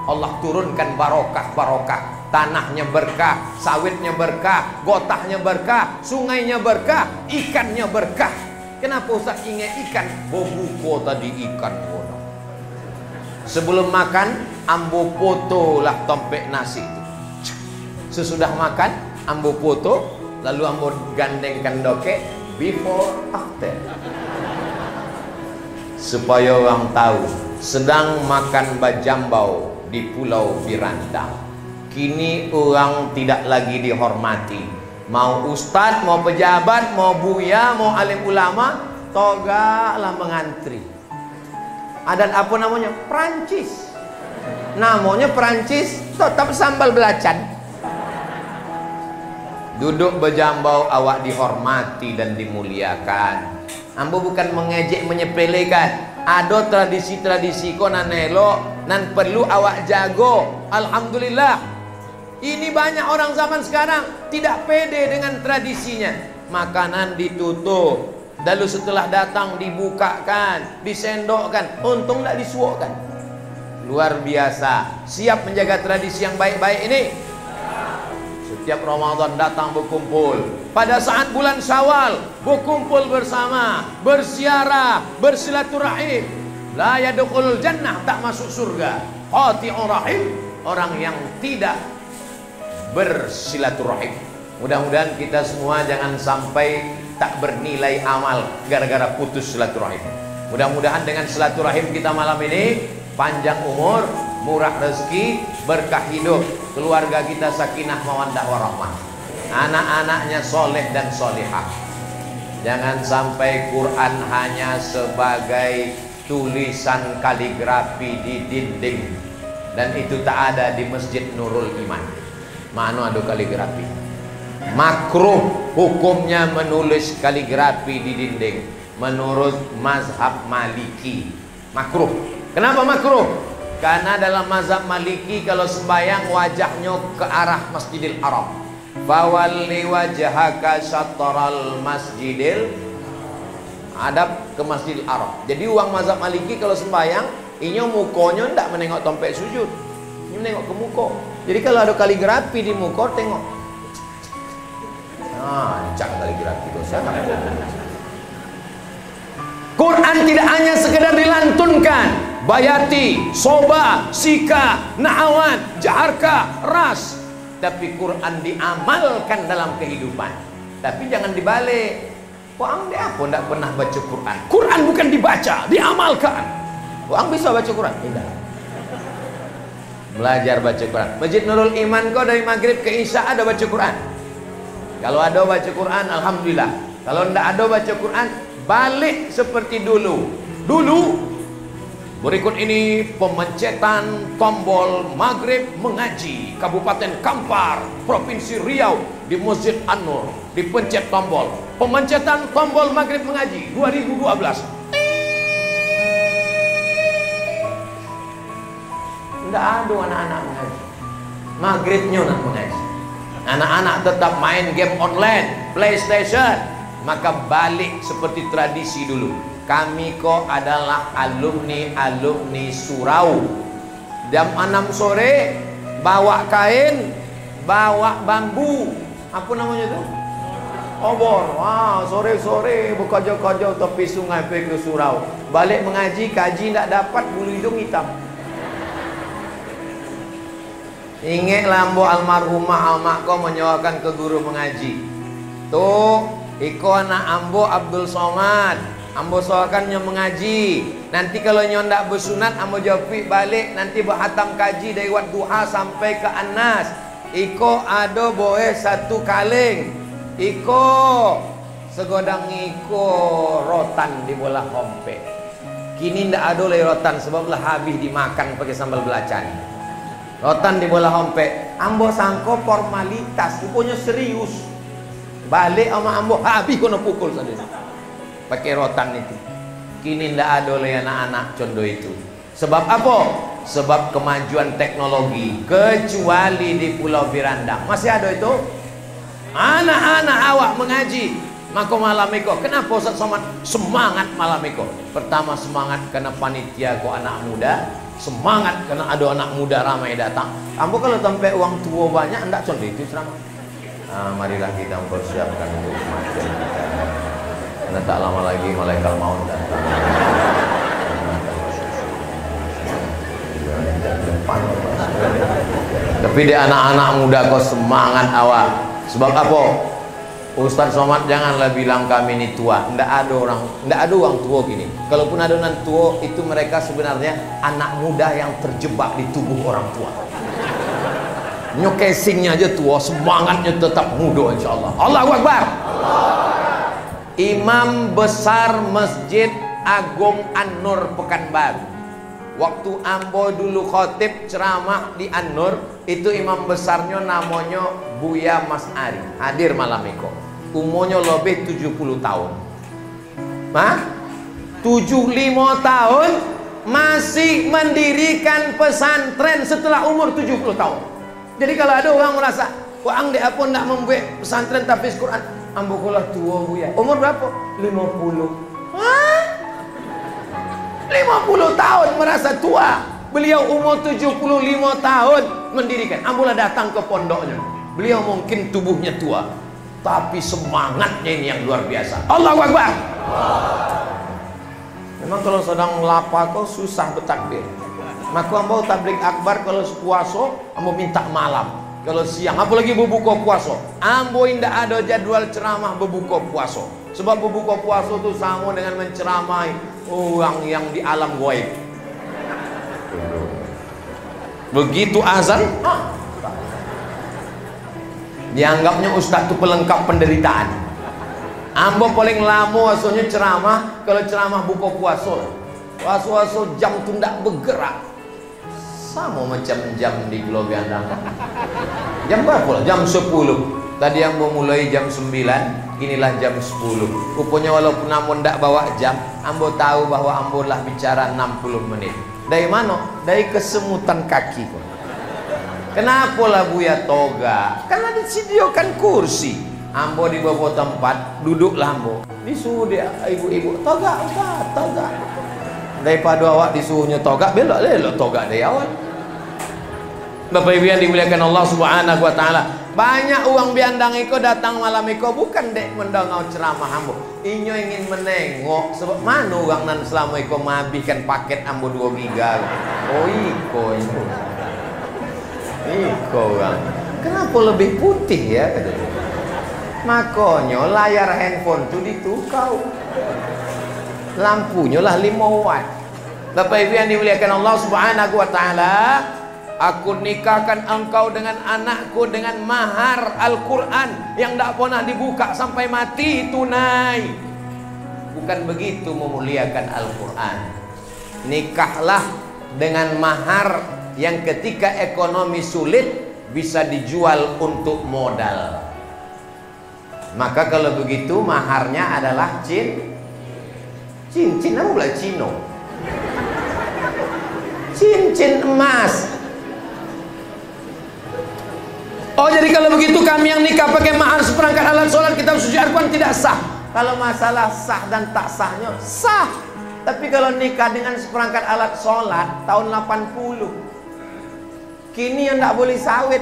Allah turunkan barokah-barokah. Tanahnya berkah, sawitnya berkah, gotahnya berkah, sungainya berkah, ikannya berkah. Kenapa Ustaz ingat ikan? Bobuko tadi ikan. Sebelum makan, ambo foto lah tompek nasi itu. Sesudah makan, ambo foto, lalu ambo gandengkan doke before after. Supaya orang tahu sedang makan bajambau di Pulau Biandang. Kini orang tidak lagi dihormati. Mau ustadz, mau pejabat, mau buya, mau alim ulama, togaklah mengantri. Adat apa namanya? Perancis. Namanya Perancis, tetap sambal belacan. Duduk bejambau awak dihormati dan dimuliakan. Ambo bukan mengejek menyepelekan. Ada tradisi-tradisi ko nan elok, nan perlu awak jago. Alhamdulillah. Ini banyak orang zaman sekarang tidak pede dengan tradisinya. Makanan ditutup, lalu setelah datang dibukakan, disendokkan, untung tidak disuokkan. Luar biasa. Siap menjaga tradisi yang baik-baik ini? Setiap Ramadan datang berkumpul. Pada saat bulan Syawal berkumpul bersama, berziarah, bersilaturahim. La yadkhulul jannah, tak masuk surga. Qati'ur rahim, orang yang tidak bersilaturahim. Mudah-mudahan kita semua jangan sampai tak bernilai amal gara-gara putus silaturahim. Mudah-mudahan dengan silaturahim kita malam ini panjang umur, murah rezeki, berkah hidup, keluarga kita sakinah mawaddah warahmah, anak-anaknya soleh dan solihah. Jangan sampai Quran hanya sebagai tulisan kaligrafi di dinding, dan itu tak ada di Masjid Nurul Iman. Mana ada kaligrafi? Makruh hukumnya menulis kaligrafi di dinding menurut mazhab Maliki. Makruh. Kenapa makruh? Karena dalam mazhab Maliki kalau sembahyang wajahnya ke arah Masjidil Haram. Fawalli wajhaka syatral Masjidil, hadap ke Masjidil Haram. Jadi uang mazhab Maliki kalau sembahyang, inyo mukonya ndak menengok tompek sujud. Inyo menengok ke muko. Jadi kalau ada kaligrafi di muko, tengok. Cak kaligrafi dosa. Quran tidak hanya sekedar dilantunkan, bayati, soba, sika, na'awan, jaharka, ras, tapi Quran diamalkan dalam kehidupan. Tapi jangan dibalik. Wang dia apa tidak pernah baca Quran? Quran bukan dibaca, diamalkan. Wang bisa baca Quran? Tidak. Belajar baca Quran. Masjid Nurul Iman kau dari maghrib ke isya ada baca Quran? Kalau ada baca Quran, alhamdulillah. Kalau tidak ada baca Quran, balik seperti dulu. Berikut ini pemencetan tombol maghrib mengaji Kabupaten Kampar, Provinsi Riau, di Masjid An-Nur. Dipencet tombol pemencetan tombol maghrib mengaji 2012. Tidak ada anak-anak mengaji. Maghribnya nak mengaji. Anak-anak tetap main game online, PlayStation. Maka balik seperti tradisi dulu. Kami kok adalah alumni surau. Jam 6 sore bawa kain, bawa bambu. Apa namanya itu? Obor. Wah, sore-sore berkojok-kojok tepi sungai pergi ke surau. Balik mengaji, kaji tidak dapat, bulu hidung hitam. Ingat lambo almarhumah almak kau menyewakan ke guru mengaji. Tuh, iko anak ambo Abdul Somad. Ambo soakannya mengaji. Nanti kalau nyondak bersunat, ambo jawi balik. Nanti berhatam kaji dari waktu duha sampai ke Anas. Iko ada boleh 1 kaleng. Iko segodang iko rotan di bola hompe. Kini ndak ada lagi rotan sebab lah habis dimakan pakai sambal belacan. Rotan di bola hompe. Ambo sangko formalitas, rupanya serius. Balik sama ambo habis kono pukul saja. Pakai rotan itu. Kini ndak ada lagi anak-anak condo itu. Sebab apa? Sebab kemajuan teknologi. Kecuali di Pulau Birandang. Masih ada itu? Anak-anak awak mengaji. Maka malam itu, kenapa Ustaz Somad semangat malam itu? Pertama semangat karena panitia kok anak muda. Semangat karena ada anak muda ramai datang. Ambo kalau sampai uang tua banyak, enggak contoh itu ceramah. Marilah kita mempersiapkan untuk kematian kita. Karena tak lama lagi malaikat maut datang. Tapi di anak-anak muda kok semangat awal. Sebab apa? Ustaz Somad janganlah bilang kami ini tua. Ndak ada orang tua gini. Kalaupun ada orang tua, itu mereka sebenarnya anak muda yang terjebak di tubuh orang tua. Nyokesingnya aja tua, semangatnya tetap muda insyaallah. Allahu Akbar. Imam besar Masjid Agung An-Nur Pekanbaru. Waktu ambo dulu khotib ceramah di An-Nur, itu imam besarnya namanya Buya Mas Ari. Hadir malam itu. Umurnya lebih 70 tahun. 75 tahun masih mendirikan pesantren setelah umur 70 tahun. Jadi kalau ada orang merasa, "Wah, angde apa nak membuat pesantren tahfiz Quran?" Ambo kula tua Buya. Umur berapa? 50. 50 tahun merasa tua. Beliau umur 75 tahun mendirikan. Ambolah datang ke pondoknya. Beliau mungkin tubuhnya tua, tapi semangatnya ini yang luar biasa. Allahu Akbar. Memang kalau sedang lapar kau susah bertakbir. Maka ambo tablik akbar kalau puasa, ambo minta malam. Kalau siang, apalagi berbuka puasa, ambo indah ada jadwal ceramah berbuka puasa. Sebab berbuka puasa itu sama dengan menceramai orang yang di alam gaib. Begitu azan, dianggapnya ustaz itu pelengkap penderitaan. Ambo paling lama asalnya ceramah kalau ceramah buka puasa. Puasa jam tu ndak bergerak. Sama macam jam di Pulau Birandang. Jam berapa? Jam 10. Tadi ambo mulai jam 9, inilah jam 10. Rupanya walaupun ambo ndak bawa jam, ambo tahu bahwa ambo lah bicara 60 menit. Dari mana? Dari kesemutan kaki. Kenapa lah Buya toga? Karena disediakan kursi. Ambo di bawah tempat, duduklah ambo. Disuruh dia ibu-ibu, toga Ustaz, toga. Daripada awak disuruhnya toga, belok toga dari awal. Bapak Ibu yang dimuliakan Allah Subhanahu wa taala. Banyak uang biandang iko datang malam iko bukan dek mendongau ceramah ambo. Inyo ingin menengok sebab mana orang nan selama iko menghabiskan paket ambo 2 giga. Oh iko itu. Iko orang. Kenapa lebih putih ya? Makanya layar handphone itu ditukau. Lampunya lah 5 watt. Bapak Ibu yang dimuliakan Allah Subhanahu wa taala, aku nikahkan engkau dengan anakku dengan mahar Al-Quran yang tidak pernah dibuka sampai mati, tunai. Bukan begitu memuliakan Al-Quran. Nikahlah dengan mahar yang ketika ekonomi sulit bisa dijual untuk modal. Maka kalau begitu maharnya adalah cincin apa pula Cino? Cincin emas. Oh, jadi kalau begitu kami yang nikah pakai mahar seperangkat alat sholat kitab suci Al-Quran tidak sah. Kalau masalah sah dan tak sahnya sah. Tapi kalau nikah dengan seperangkat alat sholat tahun 80, kini yang tak boleh sawit,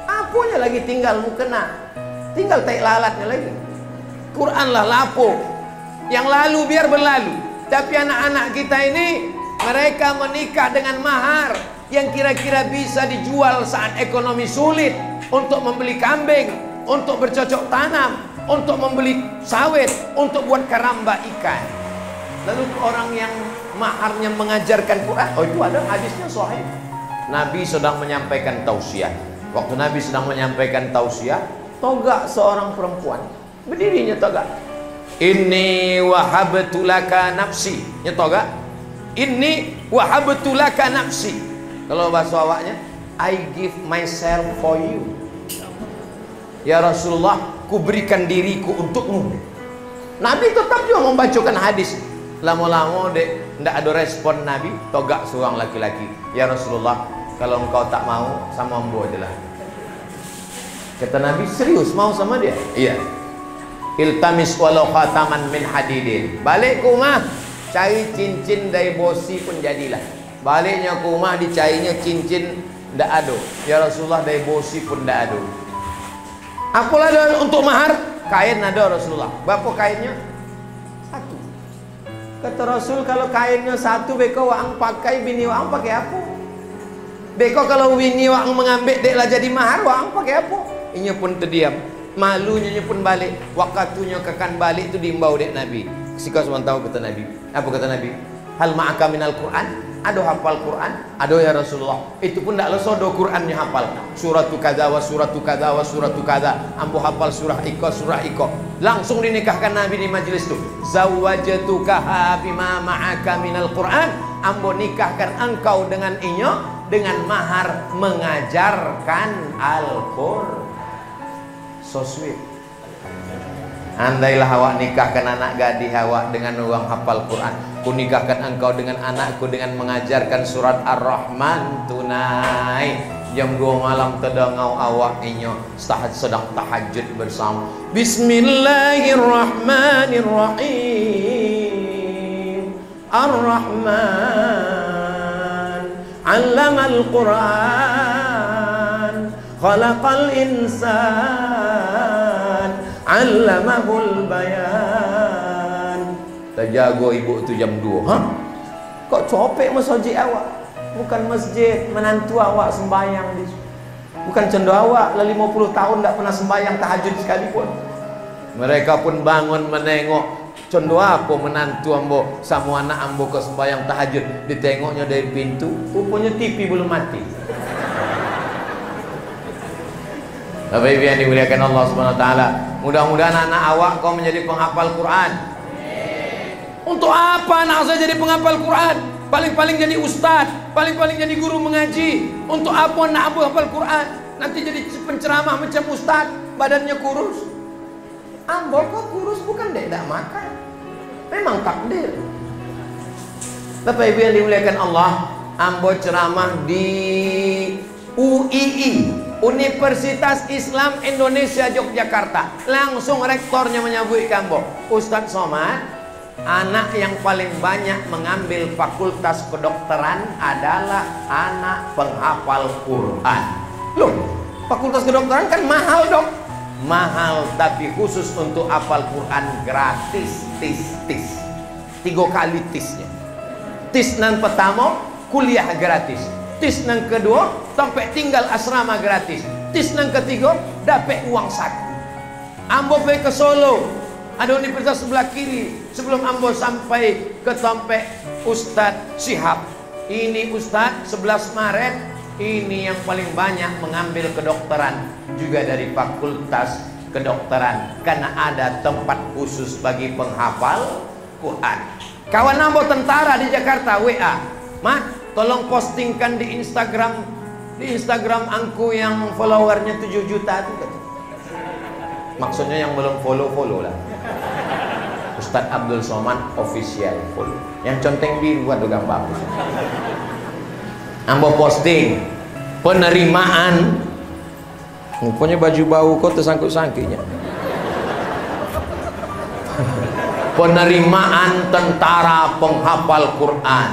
apanya lagi tinggal mukena, tinggal tai lalatnya lagi. Quran lah lapo. Yang lalu biar berlalu. Tapi anak-anak kita ini, mereka menikah dengan mahar yang kira-kira bisa dijual saat ekonomi sulit, untuk membeli kambing, untuk bercocok tanam, untuk membeli sawit, untuk buat karamba ikan. Lalu orang yang maharnya mengajarkan Quran, oh itu ada hadisnya sahih. Nabi sedang menyampaikan tausiah. Waktu Nabi sedang menyampaikan tausiah, togak seorang perempuan, berdirinya togak. Inni wahabtu laka nafsi. Nyetogak. Inni wahabtu laka nafsi. Kalau bahasa awaknya, I give myself for you. Ya Rasulullah, ku berikan diriku untukmu. Nabi tetap juga membacakan hadis. Lama-lama dek, ndak ada respon Nabi. Togak seorang laki-laki. Ya Rasulullah, kalau engkau tak mau, sama ambo adalah. Kata Nabi, serius mau sama dia? Iya. Iltamis walau khataman min hadidin. Balik ke rumah, cari cincin dari bosi pun jadilah. Baliknya ke rumah, dicarinya cincin ndak ada. Ya Rasulullah, dari bosi pun ndak ada. Apalah ada untuk mahar? Kain ada Rasulullah. Berapa kainnya? 1. Kata Rasul, kalau kainnya 1, beko wang pakai, bini wang pakai apa? Beko kalau bini wang mengambil deklah jadi mahar, wang pakai apa? Inya pun terdiam. Malunya pun balik. Waktunya kekan balik itu diimbau dek Nabi. Sikau semua tahu kata Nabi. Apa kata Nabi? Hal ma'aka minal Quran? Ada hafal Quran? Ada ya Rasulullah. Itu pun tak lesodo Qurannya hafal. Suratu kadza wa suratu kadza wa suratu kadza. Ambo hafal surah Iqra, surah Iqra. Langsung dinikahkan Nabi di majelis itu. Zawwajtukaha bima ma'aka minal Quran. Ambo nikahkan engkau dengan inyo dengan mahar mengajarkan Al-Quran. So sweet. Andailah awak nikahkan anak gadis awak dengan orang hafal Quran, ku nikahkan engkau dengan anakku dengan mengajarkan surat Ar-Rahman tunai. Jam 2 malam terdengau awak inyo sedang tahajud bersama. Bismillahirrahmanirrahim. Ar-Rahman 'allamal Quran, khalaqal insan, 'allamahul bayan. Terjaga ibu tu jam 2. Hah? Kok copek masjid awak? Bukan masjid, menantu awak sembahyang di. Bukan condo awak, 50 tahun tak pernah sembahyang tahajud sekalipun. Mereka pun bangun menengok. Condo apa menantu ambo sama anak ambo ke sembahyang tahajud. Ditengoknya dari pintu, rupanya TV belum mati. Bapak Ibu yang dimuliakan Allah Subhanahu wa taala, mudah-mudahan anak awak kau menjadi penghafal Quran. Untuk apa anak saya jadi penghafal Quran? Paling-paling jadi ustaz, paling-paling jadi guru mengaji. Untuk apa anak abu hafal Quran? Nanti jadi penceramah macam ustaz, badannya kurus. Ambo kok kurus bukan dek tak makan. Memang takdir. Bapak Ibu yang dimuliakan Allah, ambo ceramah di UII, Universitas Islam Indonesia Yogyakarta. Langsung rektornya menyambut ambo, Ustadz Somad, anak yang paling banyak mengambil fakultas kedokteran adalah anak penghafal Quran. Loh, fakultas kedokteran kan mahal dok. mahal, tapi khusus untuk hafal Quran gratis. Tis 3 kali tisnya. Tis nan pertama kuliah gratis, tis nan kedua sampai tinggal asrama gratis, tis nan ketiga dapat uang saku. Ambo pergi ke Solo, ada universitas sebelah kiri. Sebelum ambo sampai ke tempat Ustadz Syihab, ini Ustadz 11 Maret, ini yang paling banyak mengambil kedokteran juga dari fakultas kedokteran, karena ada tempat khusus bagi penghafal Quran. Kawan ambo tentara di Jakarta WA, Mat, tolong postingkan di Instagram angku yang followernya 7 juta itu. Maksudnya yang belum follow lah. Ustadz Abdul Somad official follow. Yang conteng biru ada gambar. Ambo posting penerimaan. Rupanya baju bau kok tersangkut-sangkitnya. Penerimaan tentara penghafal Quran.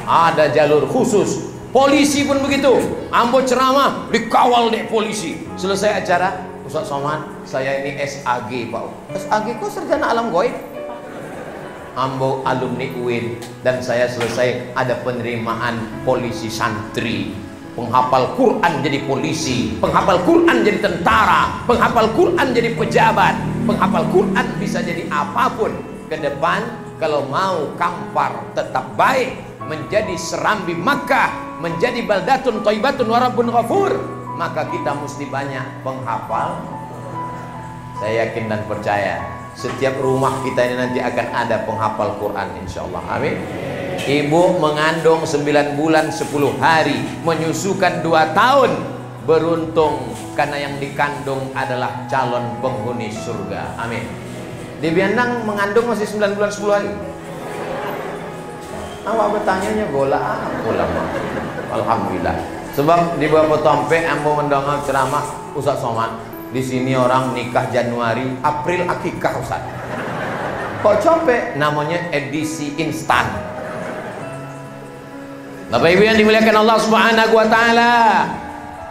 Ada jalur khusus. Polisi pun begitu. Ambo ceramah dikawal deh polisi. Selesai acara, Ustaz Somad, saya ini SAG Pak. SAG kok sarjana alam gaib? Ambo alumni UIN, dan saya selesai ada penerimaan polisi santri. Penghafal Quran jadi polisi, penghafal Quran jadi tentara, penghafal Quran jadi pejabat, penghafal Quran bisa jadi apapun ke depan. Kalau mau kampar tetap baik, menjadi serambi Makkah, menjadi baldatun thayyibatun wa rabbun ghafur, maka kita mesti banyak penghafal. Saya yakin dan percaya setiap rumah kita ini nanti akan ada penghafal Quran, insyaallah. Amin. Ibu mengandung 9 bulan 10 hari, menyusukan 2 tahun, beruntung karena yang dikandung adalah calon penghuni surga. Amin. Di Biandang mengandung masih 9 bulan 10 hari. Awak bertanyanya bola. Alhamdulillah. Sebab di beberapa tempat ambo mendengar ceramah Ustaz Somad, di sini orang nikah Januari, April akikah Ustaz. Kok sampai namanya edisi instan. Bapak Ibu yang dimuliakan Allah Subhanahu wa taala,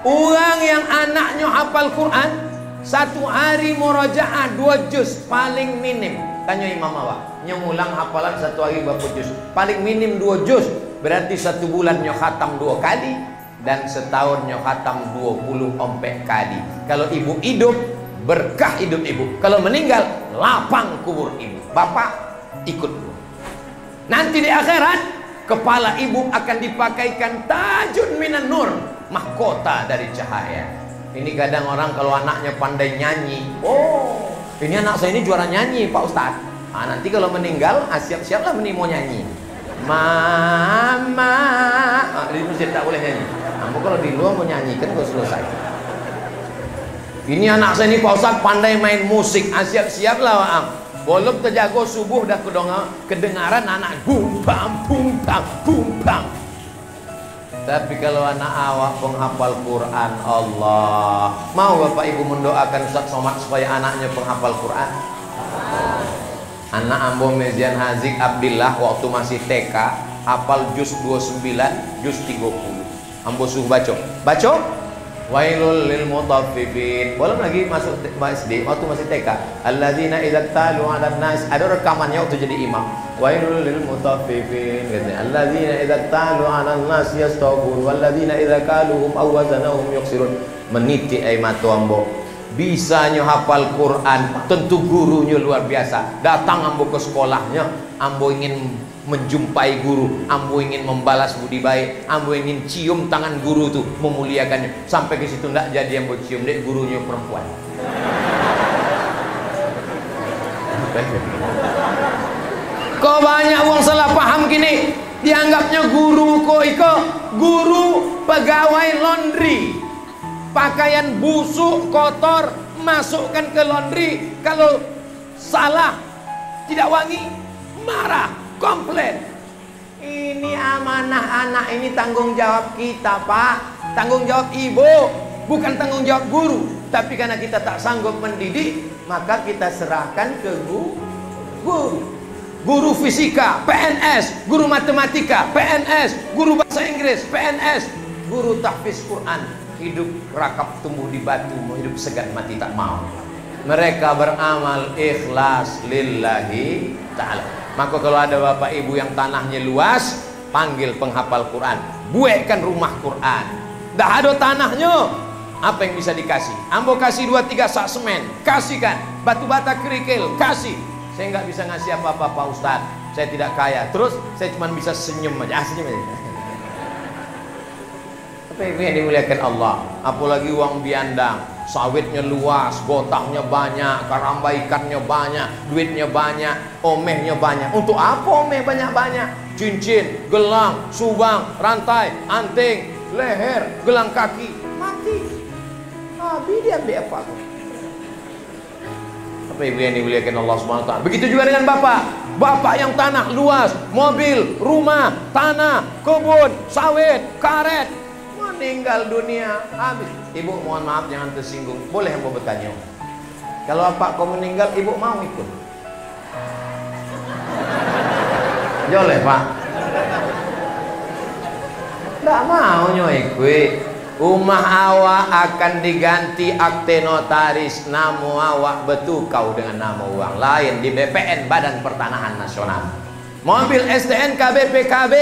orang yang anaknya hafal Quran, 1 hari murojaah 2 juz paling minim. Tanya Imam awak, ngulang hafalan 1 hari berapa juz? Paling minim 2 juz. Berarti 1 bulan nyo khatam 2 kali, dan setahun nyo khatam 24 kali. Kalau ibu hidup, berkah hidup ibu. Kalau meninggal, lapang kubur ibu. Bapak ikut dulu. Nanti di akhirat, kepala ibu akan dipakaikan tajun minan nur, mahkota dari cahaya. Ini kadang orang kalau anaknya pandai nyanyi, oh ini anak saya ini juara nyanyi Pak Ustadz. Nanti kalau meninggal, siap-siaplah mau nyanyi. Mama, di masjid tak boleh nyanyi. Kalau di luar mau nyanyi kan kalau selesai. Ini anak saya ini Pak Ustadz pandai main musik, siap-siaplah. Belum terjago subuh dah kedengaran anak bum bam bum bam bum bam. Tapi kalau anak awak penghafal Quran, Allah, mau Bapak Ibu mendoakan Ustaz Somad supaya anaknya penghafal Quran? Anak ambo Mezian Hazik Abdillah waktu masih TK hafal juz 29, juz 30. Ambo suruh baca. Wailul lil mutaffifin. Belum lagi masuk SD, waktu masih TK. Alladzina idza talu 'alan nas. Ada rekamannya waktu jadi imam. Wailul lil mutaffifin. Alladzina idza talu 'alan nas yastawfun walladzina idza kaluhum aw wazanahum yukhsirun. Meniti ai matu ambo. Bisanya hafal Quran, tentu gurunya luar biasa. Datang ambo ke sekolahnya, ambo ingin menjumpai guru, ambo ingin membalas budi baik, ambo ingin cium tangan guru tuh, memuliakannya. Sampai ke situ ndak jadi ambo cium, dek gurunya perempuan. Kok banyak wong salah paham gini, dianggapnya guru kok iko guru pegawai laundry. Pakaian busuk, kotor, masukkan ke laundry. Kalau salah, tidak wangi, marah, komplain. Ini amanah anak, ini tanggung jawab kita Pak, tanggung jawab ibu, bukan tanggung jawab guru. Tapi karena kita tak sanggup mendidik, maka kita serahkan ke guru. Guru fisika, PNS. Guru matematika, PNS. Guru bahasa Inggris, PNS. Guru tahfiz Quran, hidup rakap tumbuh di batu, mau hidup segan mati tak mau. Mereka beramal ikhlas lillahi ta'ala. Maka kalau ada bapak ibu yang tanahnya luas, panggil penghafal Quran, buatkan rumah Quran. Dah ada tanahnya, apa yang bisa dikasih? Ambo kasih 2-3 sak semen, kasihkan. Batu bata kerikil, kasih. Saya nggak bisa ngasih apa-apa Pak Ustadz, saya tidak kaya. Terus saya cuma bisa senyum aja, senyum aja. Apa yang dimuliakan Allah? Apalagi uang biandang, sawitnya luas, gotahnya banyak, karamba ikannya banyak, duitnya banyak, omehnya banyak. Untuk apa omeh banyak-banyak? Cincin, gelang, subang, rantai, anting, leher, gelang kaki, mati. Habis dia ambil apa? Apa ibu yang dimuliakan Allah Subhanahu wa taala? Begitu juga dengan bapak. Bapak yang tanah luas, mobil, rumah, tanah, kebun, sawit, karet, meninggal dunia, habis. Ibu mohon maaf jangan tersinggung. Boleh Ibu bertanya? Kalau bapak kau meninggal, ibu mau ikut? Boleh Pak? Tidak mau ikut. Rumah awak akan diganti akte notaris, nama awak bertukar dengan nama orang lain di BPN, Badan Pertanahan Nasional. Mobil STNK BPKB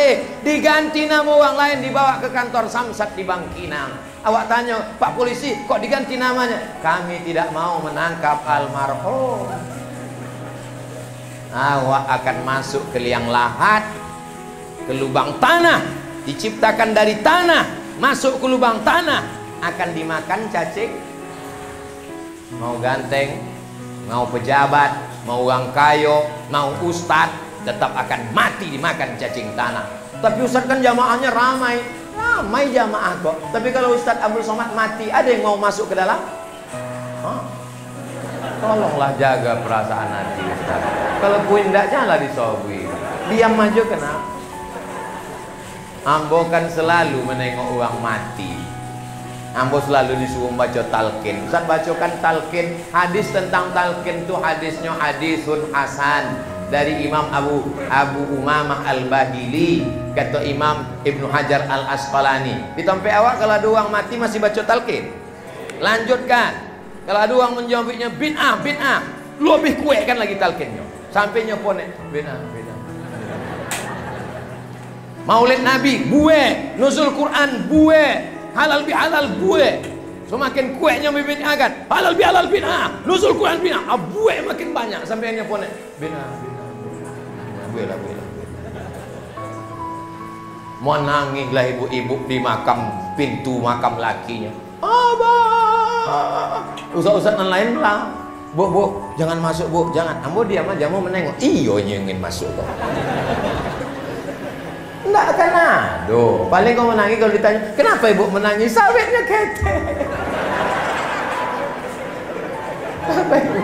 diganti nama orang lain, dibawa ke kantor Samsat di Bangkinang. Awak tanya, Pak Polisi kok diganti namanya? Kami tidak mau menangkap almarhum. Awak akan masuk ke liang lahat, ke lubang tanah, diciptakan dari tanah, masuk ke lubang tanah, akan dimakan cacing. Mau ganteng, mau pejabat, mau orang kaya, mau ustad, tetap akan mati dimakan cacing tanah. Tapi ustad kan jamaahnya ramai jamaah kok. Tapi kalau Ustadz Abdul Somad mati, ada yang mau masuk ke dalam? Tolonglah jaga perasaan hati Ustadz. Kalau pun tidak, janganlah disobui. Diam aja kenapa? Ambo kan selalu menengok orang mati. Ambo selalu disuruh baca talqin. Ustaz bacakan talqin. Hadis tentang talqin itu hadisnya hadisun hasan dari Imam Abu Umamah Al-Bahili, kata Imam Ibnu Hajar Al-Asqalani. Di tempat awak kalau ada orang mati masih baca talqin. Lanjutkan. Kalau ada orang menjawabnya bid'ah, lebih kuatkan lagi talqinnya. Sampainya pun bid'ah. Maulid Nabi, buat. Nuzul Quran, buat. Halal bihalal, buat. Semakin kuatnya membid'ahkan. Halal bihalal bid'ah. Nuzul Quran bid'ah. Buat makin banyak. Sampainya pun bid'ah. Buat. Mau nangislah ibu-ibu di makam, pintu makam lakinya. Abah. Ustaz-ustaz yang lain bilang, Bu, jangan masuk Bu, jangan. Ambo diam aja, mau menengok. Iyo ingin masuk kok. Enggak akan ada. Paling kau menangis kalau ditanya, kenapa ibu menangis? Sawitnya ketek. Apa itu?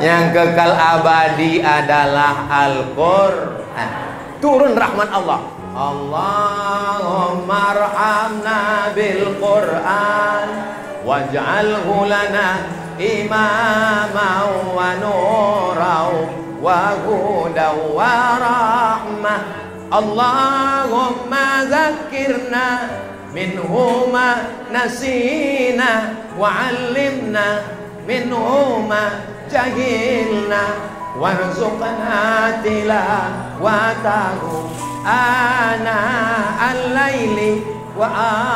Yang kekal abadi adalah Al-Quran. Turun rahmat Allah. Allahumma arhamna bil Quran waj'alhu lana imaman wa nuran wa hudan wa rahmah. Allahumma zakirna minhu ma nasina wa 'allimna minhu ma jahilna warzuqna tilawatahu ana al-laili wa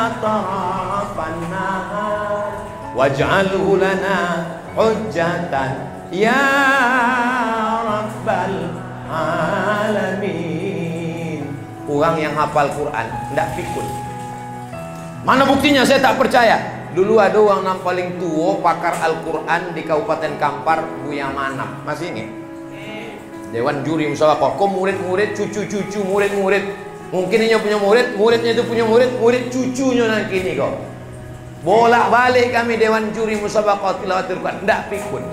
atrafan nahar waj'alhu lana hujjatan ya rabbal alamin. Orang yang hafal Quran tidak pikun. Mana buktinya? Saya tak percaya. Dulu ada orang yang paling tua pakar Al-Quran di Kabupaten Kampar, Buya Manap. Masih ingat? Dewan Juri Musyawarah. Kok murid-murid, cucu-cucu murid-murid. Mungkin ini punya murid, muridnya itu punya murid, murid cucunya nanti ini kok. Bolak-balik kami Dewan Juri Musyawarah Tilawatul Quran. Tidak pikun.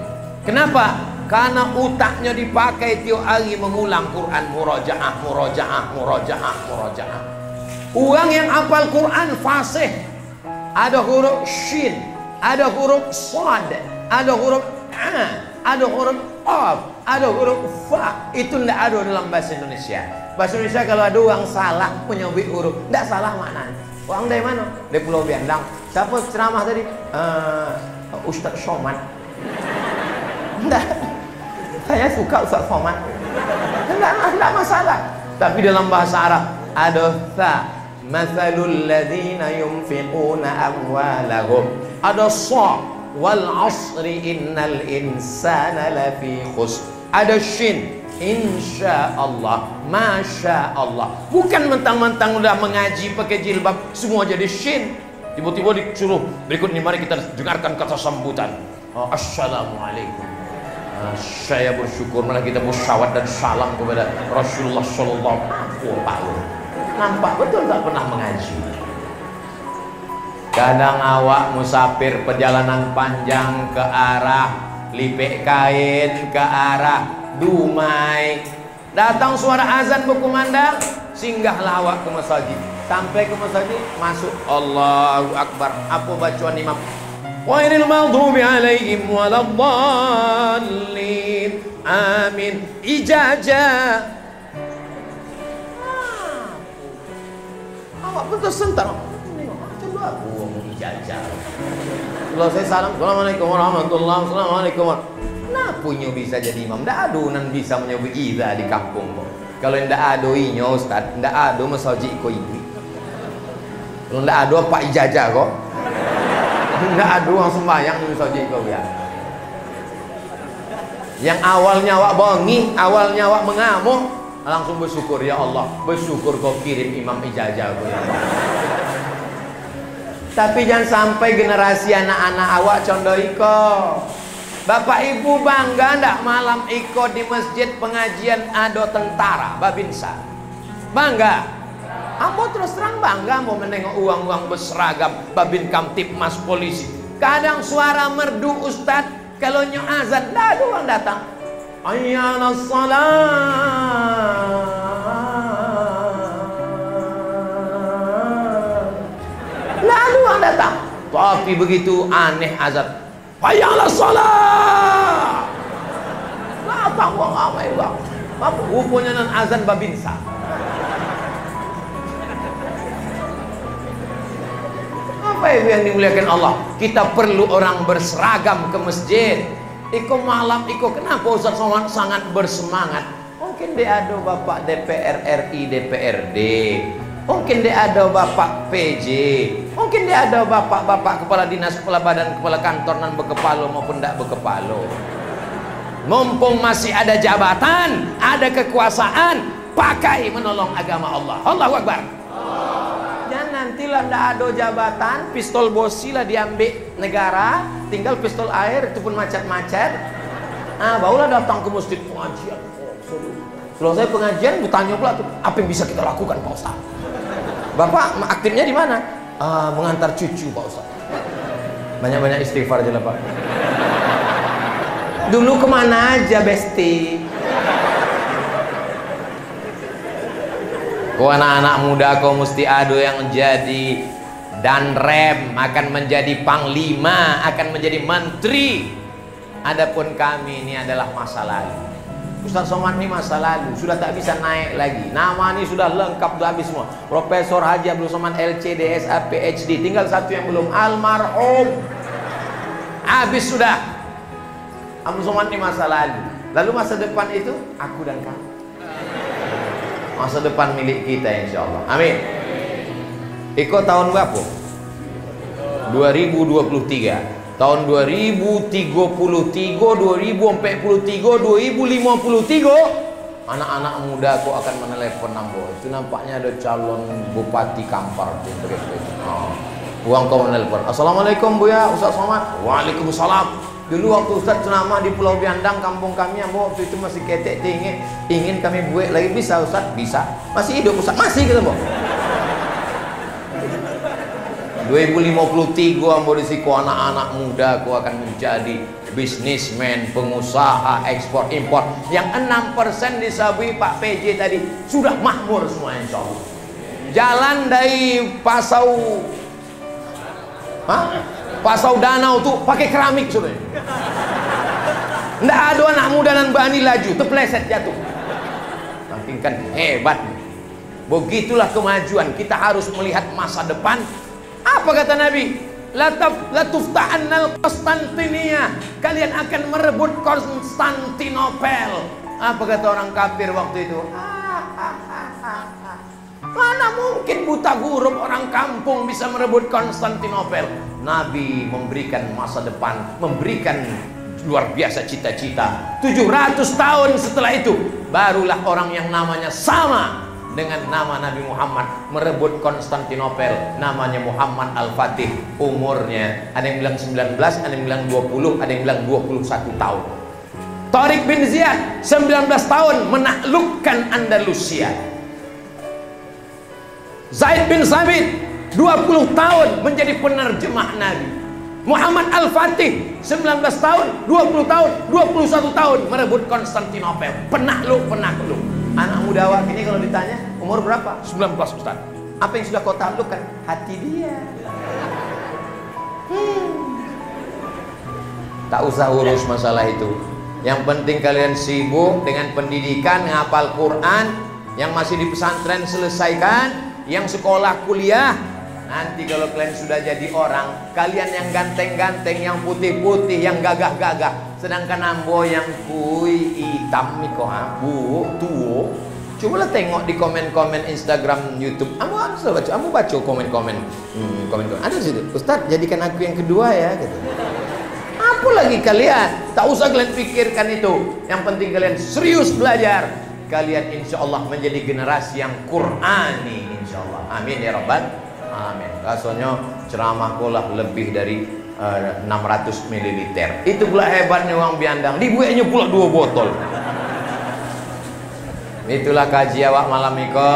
Kenapa? Karena otaknya dipakai tiap hari mengulang Quran, murojaah. Orang yang hafal Quran fasih. Ada huruf shin, ada huruf sad, ada huruf a, ada huruf of, ada huruf fa. Itu tidak ada dalam bahasa Indonesia. Bahasa Indonesia kalau ada orang salah menyebut huruf, tidak salah maknanya. Orang dari mana? Dari Pulau Biandang. Siapa ceramah tadi? Ustaz Somad. Enggak. Saya suka Ustaz Somad. Enggak masalah. Tapi dalam bahasa Arab ada tha, mathalul ladzina yunfiquna amwalahum. Ada sa, wal asri innal insana lafi khusr. Ada shin, insyaallah, masyaallah. Bukan mentang-mentang udah mengaji pakai jilbab semua jadi shin. Tiba-tiba disuruh berikut ini mari kita dengarkan kata sambutan. Assalamualaikum. Saya bersyukur malah kita bersyawat dan salam kepada Rasulullah Sallallahu Alaihi Wasallam. Nampak betul tak pernah mengaji. Kadang awak musafir perjalanan panjang ke arah Lipek Kain, ke arah Dumai, datang suara azan berkumandang, singgahlah awak ke masjid. Sampai ke masjid, masuk Allahu Akbar. Apa bacaan imam? Ghairil maghdubi alaihim waladdallin. Amin. Ijazah. Awak betul sentak. Coba aku ijazah. Kalau saya salam, Assalamualaikum warahmatullahi wabarakatuh. Assalamualaikum. Nah punya bisa jadi imam. Ndak adunan bisa menyebut iza di kampung. Kalau ndak adoinya Ustaz, ndak ado masjid ko ibu. Kalau ndak ado apa ijazah kok. Nggak ada orang sembahyang di masjid kau ya. Yang awalnya awak bongi, awalnya awak mengamuk, langsung bersyukur ya Allah, bersyukur kau kirim imam ijazah kau ya Allah. Tapi jangan sampai generasi anak-anak awak condong iko. Bapak ibu bangga ndak malam iko di masjid pengajian ado tentara Babinsa? Bangga. Ambo terus terang bangga mau menengok uang-uang berseragam Babin Kamtipmas polisi. Kadang suara merdu Ustad, kalau nyo azan, dah ada orang datang. Ayyana salat. Lah ada orang datang. Tapi begitu aneh azan. Ayyana salat. Lah tak uang amai bang. Apa rupanya nan azan Babinsa? Apa itu yang dimuliakan Allah? Kita perlu orang berseragam ke masjid. Iko malam, iko kenapa Ustaz Somad sangat bersemangat? Mungkin dia ada bapak DPR RI, DPRD. Mungkin dia ada bapak PJ. Mungkin dia ada bapak-bapak kepala dinas, kepala badan, kepala kantor nan berkepala maupun tidak berkepala. Mumpung masih ada jabatan, ada kekuasaan, pakai menolong agama Allah. Allahu Akbar. Nantilah ndak ada jabatan, pistol bosi lah diambil negara, tinggal pistol air itu pun macet-macet. Barulah datang ke masjid pengajian. Setelah saya pengajian, bertanya pula tuh, apa yang bisa kita lakukan Pak Ustaz? Bapak aktifnya di mana? Mengantar cucu Pak Ustaz. Banyak-banyak istighfar aja lah Pak. Dulu kemana aja Besti? Kau anak-anak muda kau mesti ada yang jadi danrem, akan menjadi panglima, akan menjadi menteri. Adapun kami ini adalah masa lalu. Ustaz Somad ini masa lalu, sudah tak bisa naik lagi. Nama ini sudah lengkap, sudah habis semua. Profesor Haji Abdul Somad LC, DSA, PhD. Tinggal satu yang belum, almarhum. Habis sudah. Abdul Somad ini masa lalu. Lalu masa depan itu aku dan kamu. Masa depan milik kita insyaallah. Amin. Iko tahun berapa? 2023. Tahun 2033, 2043, 2053 anak-anak muda aku akan menelepon nambo. Itu nampaknya ada calon bupati Kampar tuh. Uang kau menelepon. Assalamualaikum Buya, Ustaz Somad. Waalaikumsalam. Dulu waktu Ustaz ceramah di Pulau Biandang, kampung kami, ambo waktu itu masih ketek tinggi, ingin kami buat lagi. Bisa Ustaz? Bisa. Masih hidup Ustaz? Masih kita mau. 2053 ambo risiko anak-anak muda aku akan menjadi bisnismen, pengusaha ekspor impor. Yang 6% disabui Pak PJ tadi sudah makmur semua insyaallah. Jalan dari Pasau Danau tuh pakai keramik sudah. Nggak ada anak muda dan berani laju, terpleset jatuh. Nanti kan hebat. Begitulah kemajuan. Kita harus melihat masa depan. Apa kata Nabi? latufta'annal Konstantinia, kalian akan merebut Konstantinopel. Apa kata orang kafir waktu itu? Mana mungkin buta huruf orang kampung bisa merebut Konstantinopel. Nabi memberikan masa depan, memberikan luar biasa cita-cita. 700 tahun setelah itu barulah orang yang namanya sama dengan nama Nabi Muhammad merebut Konstantinopel, namanya Muhammad Al-Fatih. Umurnya ada yang bilang 19, ada yang bilang 20, ada yang bilang 21 tahun. Tariq bin Ziyad 19 tahun menaklukkan Andalusia. Zaid bin Sabit 20 tahun menjadi penerjemah Nabi. Muhammad Al-Fatih 19 tahun, 20 tahun, 21 tahun merebut Konstantinopel. Penakluk. Anak muda awak ini kalau ditanya umur berapa? 19 Ustaz. Apa yang sudah kau taklukkan? Hati dia. Tak usah urus masalah itu. Yang penting kalian sibuk dengan pendidikan, ngapal Quran. Yang masih di pesantren selesaikan. Yang sekolah kuliah, nanti kalau kalian sudah jadi orang, kalian yang ganteng-ganteng, yang putih-putih, yang gagah-gagah, sedangkan ambo yang kui hitam miko abu tuo. Cobalah tengok di komen-komen Instagram, YouTube. Ambo baca komen-komen. Ada di situ. Ustaz, jadikan aku yang kedua ya gitu. Apa lagi kalian? Tak usah kalian pikirkan itu. Yang penting kalian serius belajar. Kalian insya Allah menjadi generasi yang Qur'ani insya Allah. Amin ya Rabbal amin. Rasanya ceramahku lah lebih dari 600 ml. Itu pula hebatnya orang biandang. Dibuatnya pula 2 botol. Itulah kaji awak malam iko.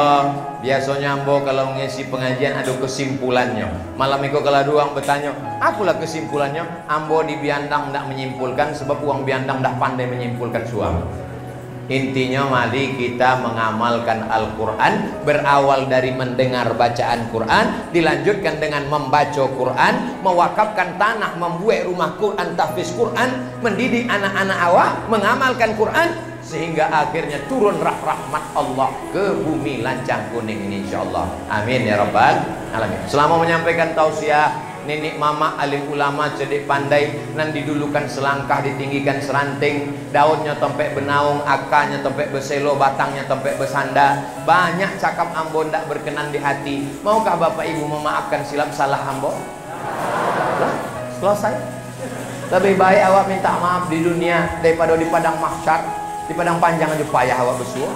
Biasanya ambo kalau ngisi pengajian ada kesimpulannya. Malam iko kalau doang bertanya, apalah kesimpulannya? Ambo di biandang tidak menyimpulkan sebab uang biandang dah pandai menyimpulkan suami. Intinya mari kita mengamalkan Al-Quran, berawal dari mendengar bacaan Quran, dilanjutkan dengan membaca Quran, mewakafkan tanah, membuat rumah Quran, tahfiz Quran, mendidik anak-anak awak mengamalkan Quran, sehingga akhirnya turun rahmat Allah ke bumi lancang kuning ini insyaallah. Amin ya rabbal alamin. Selama menyampaikan tausiah, nenek mama alim ulama cerdik pandai, nan didulukan selangkah ditinggikan seranting, daunnya tempek benaung, akarnya tempek beselo, batangnya tempek besanda. Banyak cakap ambo ndak berkenan di hati. Maukah bapak ibu memaafkan silap salah ambo? Lah, selesai. Lebih baik awak minta maaf di dunia daripada di padang mahsyar. Di padang panjang aja payah awak bersuah.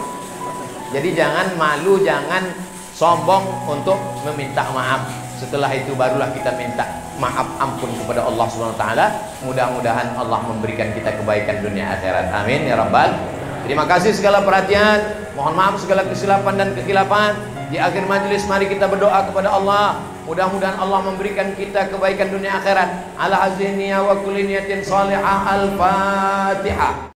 Jadi jangan malu, jangan sombong untuk meminta maaf. Setelah itu barulah kita minta maaf ampun kepada Allah Subhanahu wa taala. Mudah-mudahan Allah memberikan kita kebaikan dunia akhirat. Amin ya rabbal. Terima kasih segala perhatian. Mohon maaf segala kesilapan dan kekhilafan. Di akhir majelis mari kita berdoa kepada Allah. Mudah-mudahan Allah memberikan kita kebaikan dunia akhirat. Ala haziniya wa kulli niyatin salihah. Al-Fatihah.